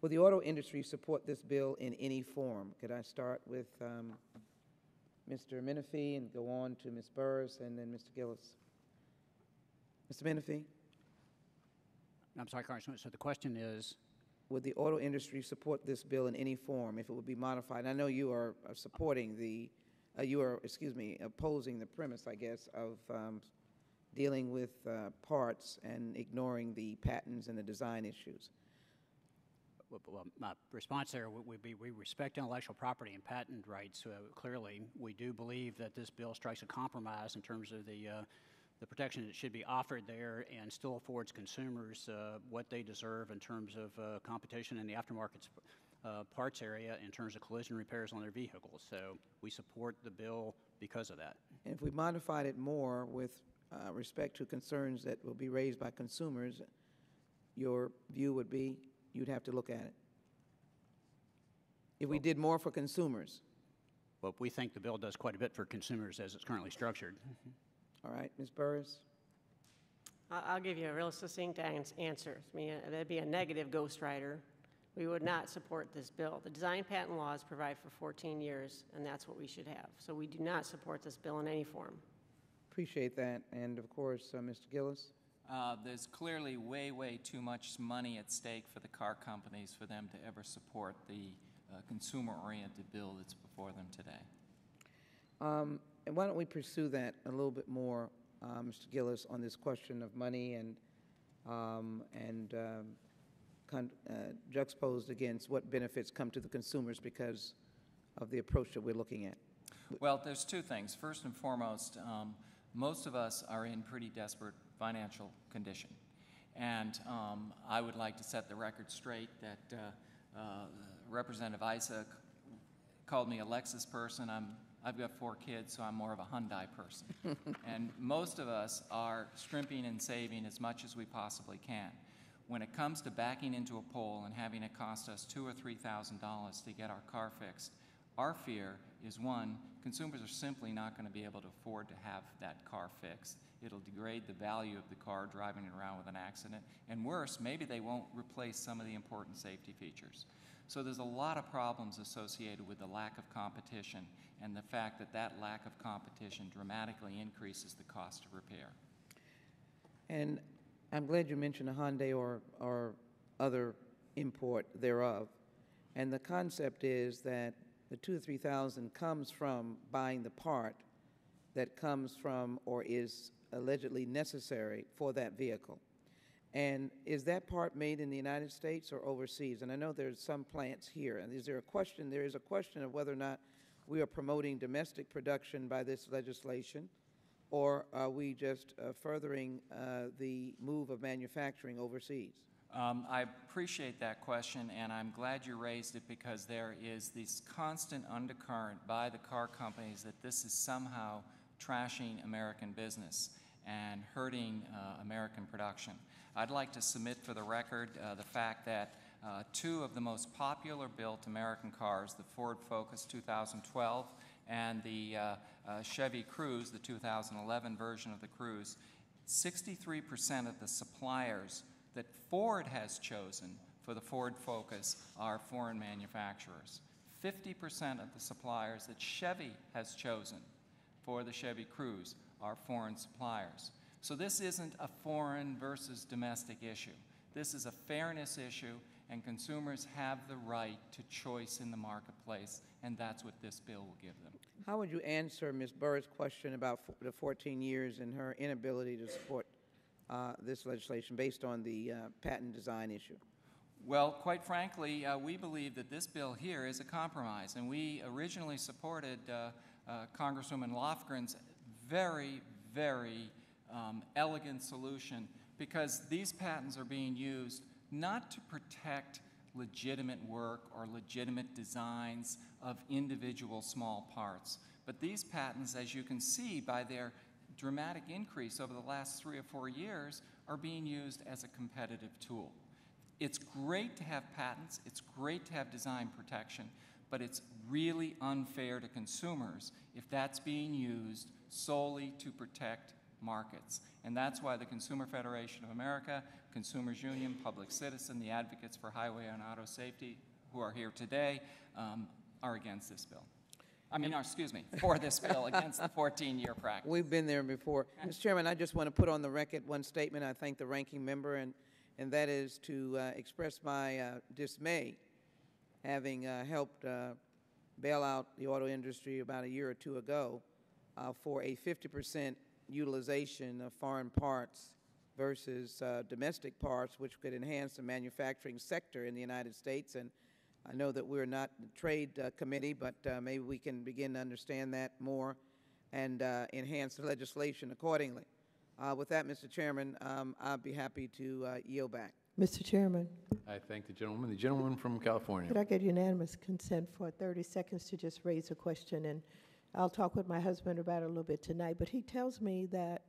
Will the auto industry support this bill in any form? Could I start with Mr. Menifee and go on to Ms. Burris and then Mr. Gillis? Mr. Menifee? I'm sorry, Congressman, so the question is? Would the auto industry support this bill in any form if it would be modified? I know you are supporting the, opposing the premise, I guess, of dealing with parts and ignoring the patents and the design issues. Well, my response there would be we respect intellectual property and patent rights. Clearly, we do believe that this bill strikes a compromise in terms of the protection that should be offered there and still affords consumers what they deserve in terms of competition in the aftermarket parts area in terms of collision repairs on their vehicles. So we support the bill because of that. And if we modified it more with respect to concerns that will be raised by consumers, your view would be you'd have to look at it. If we did more for consumers. Well, we think the bill does quite a bit for consumers as it's currently structured. All right, Ms. Burris? I'll give you a real succinct answer. I mean, that'd be a negative ghostwriter. We would not support this bill. The design patent laws provide for 14 years, and that's what we should have. So we do not support this bill in any form. Appreciate that. And, of course, Mr. Gillis? There's clearly way too much money at stake for the car companies for them to ever support the consumer-oriented bill that's before them today. And why don't we pursue that a little bit more, Mr. Gillis, on this question of money and juxtaposed against what benefits come to the consumers because of the approach that we're looking at? Well, there's two things. First and foremost, most of us are in pretty desperate financial condition. And I would like to set the record straight that Representative Issa called me a Lexus person. I've got 4 kids, so I'm more of a Hyundai person. And most of us are scrimping and saving as much as we possibly can. When it comes to backing into a pole and having it cost us $2,000 or $3,000 to get our car fixed, our fear is, one, consumers are simply not going to be able to afford to have that car fixed. It'll degrade the value of the car driving it around with an accident. And worse, maybe they won't replace some of the important safety features. So there's a lot of problems associated with the lack of competition and the fact that that lack of competition dramatically increases the cost of repair. And I'm glad you mentioned a Hyundai or other import thereof. And the concept is that the $2,000 to $3,000 comes from buying the part that comes from or is allegedly necessary for that vehicle. And is that part made in the United States or overseas? And I know there's some plants here. And is there a question? There is a question of whether or not we are promoting domestic production by this legislation, or are we just furthering the move of manufacturing overseas? I appreciate that question, and I'm glad you raised it because there is this constant undercurrent by the car companies that this is somehow trashing American business and hurting American production. I'd like to submit for the record the fact that 2 of the most popular built American cars, the Ford Focus 2012 and the Chevy Cruze, the 2011 version of the Cruze, 63% of the suppliers that Ford has chosen for the Ford Focus are foreign manufacturers. 50% of the suppliers that Chevy has chosen for the Chevy Cruze are foreign suppliers. So this isn't a foreign versus domestic issue. This is a fairness issue, and consumers have the right to choice in the marketplace, and that's what this bill will give them. How would you answer Ms. Burr's question about the 14 years and her inability to support this legislation based on the patent design issue? Well, quite frankly, we believe that this bill here is a compromise, and we originally supported Congresswoman Lofgren's very elegant solution because these patents are being used not to protect legitimate work or legitimate designs of individual small parts, but these patents, as you can see by their dramatic increase over the last 3 or 4 years, are being used as a competitive tool. It's great to have patents, it's great to have design protection, but it's really unfair to consumers if that's being used solely to protect markets. And that's why the Consumer Federation of America, Consumers Union, Public Citizen, the Advocates for Highway and Auto Safety, who are here today, are against this bill. Excuse me, for this bill, against the 14-year practice. We've been there before. Mr. Chairman, I just want to put on the record one statement. I thank the ranking member, and that is to express my dismay, having helped bail out the auto industry about a year or two ago for a 50% utilization of foreign parts versus domestic parts, which could enhance the manufacturing sector in the United States. And I know that we're not the trade committee, but maybe we can begin to understand that more and enhance the legislation accordingly. With that, Mr. Chairman, I'll be happy to yield back. Mr. Chairman, I thank the gentleman. The gentleman from California. could I get unanimous consent for 30 seconds to just raise a question? And I'll talk with my husband about it a little bit tonight, but he tells me that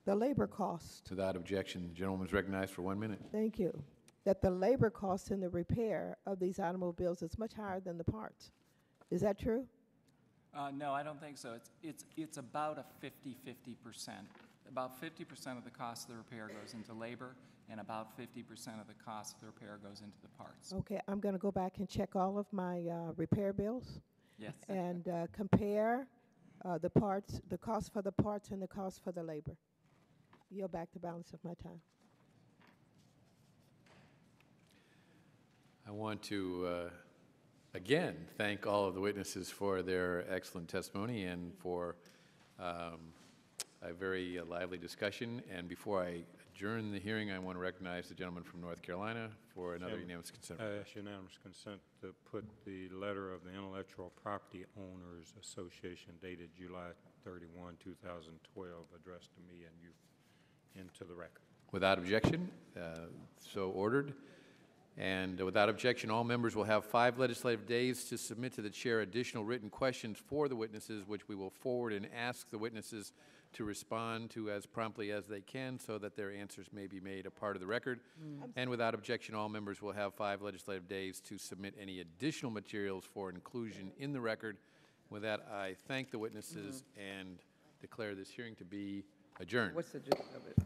the labor cost, Without objection, the gentleman is recognized for 1 minute. thank you, that the labor cost in the repair of these automobiles is much higher than the parts. Is that true? No, I don't think so. It's about a 50-50%. About 50% of the cost of the repair goes into labor, and about 50% of the cost of the repair goes into the parts. Okay, I'm going to go back and check all of my repair bills Yes. and compare the parts, the cost for the parts and the cost for the labor. Yield back the balance of my time. I want to, again, thank all of the witnesses for their excellent testimony and for a very lively discussion. And before I adjourn the hearing, I want to recognize the gentleman from North Carolina for another unanimous consent. I ask unanimous consent to put the letter of the Intellectual Property Owners Association dated July 31, 2012, addressed to me and you into the record. Without objection, so ordered. And without objection, all members will have 5 legislative days to submit to the chair additional written questions for the witnesses, which we will forward and ask the witnesses to respond to as promptly as they can so that their answers may be made a part of the record. And without objection, all members will have 5 legislative days to submit any additional materials for inclusion in the record. With that, I thank the witnesses and declare this hearing to be adjourned. What's the gist of it?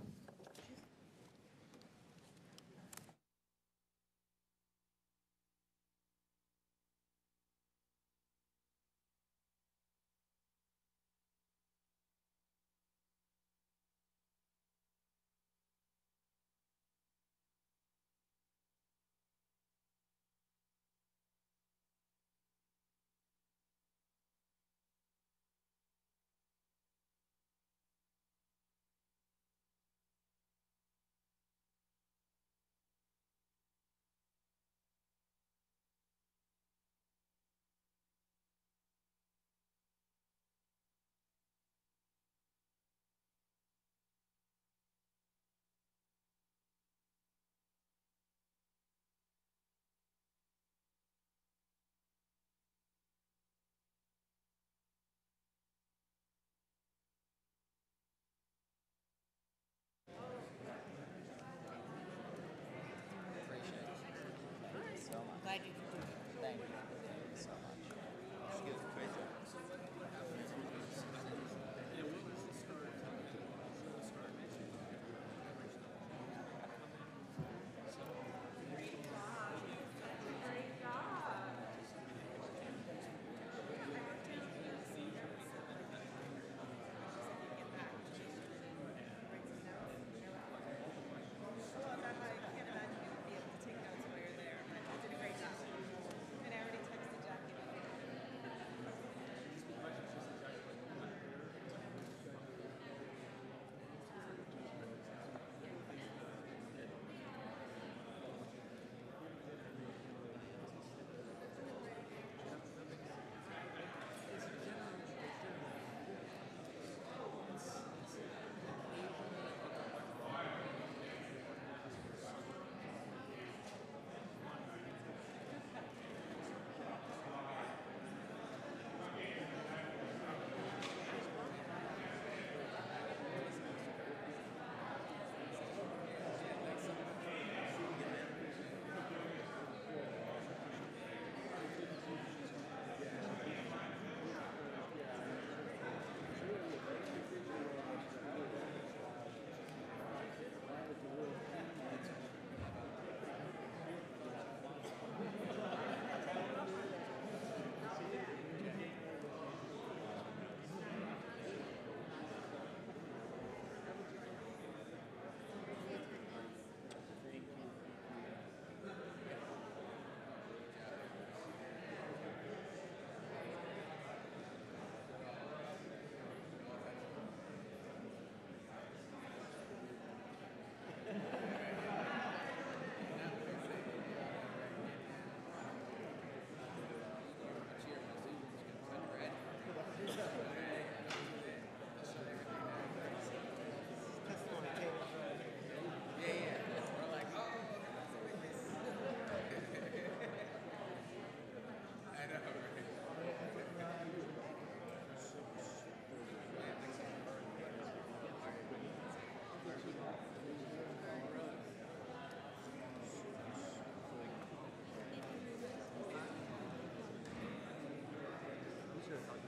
it.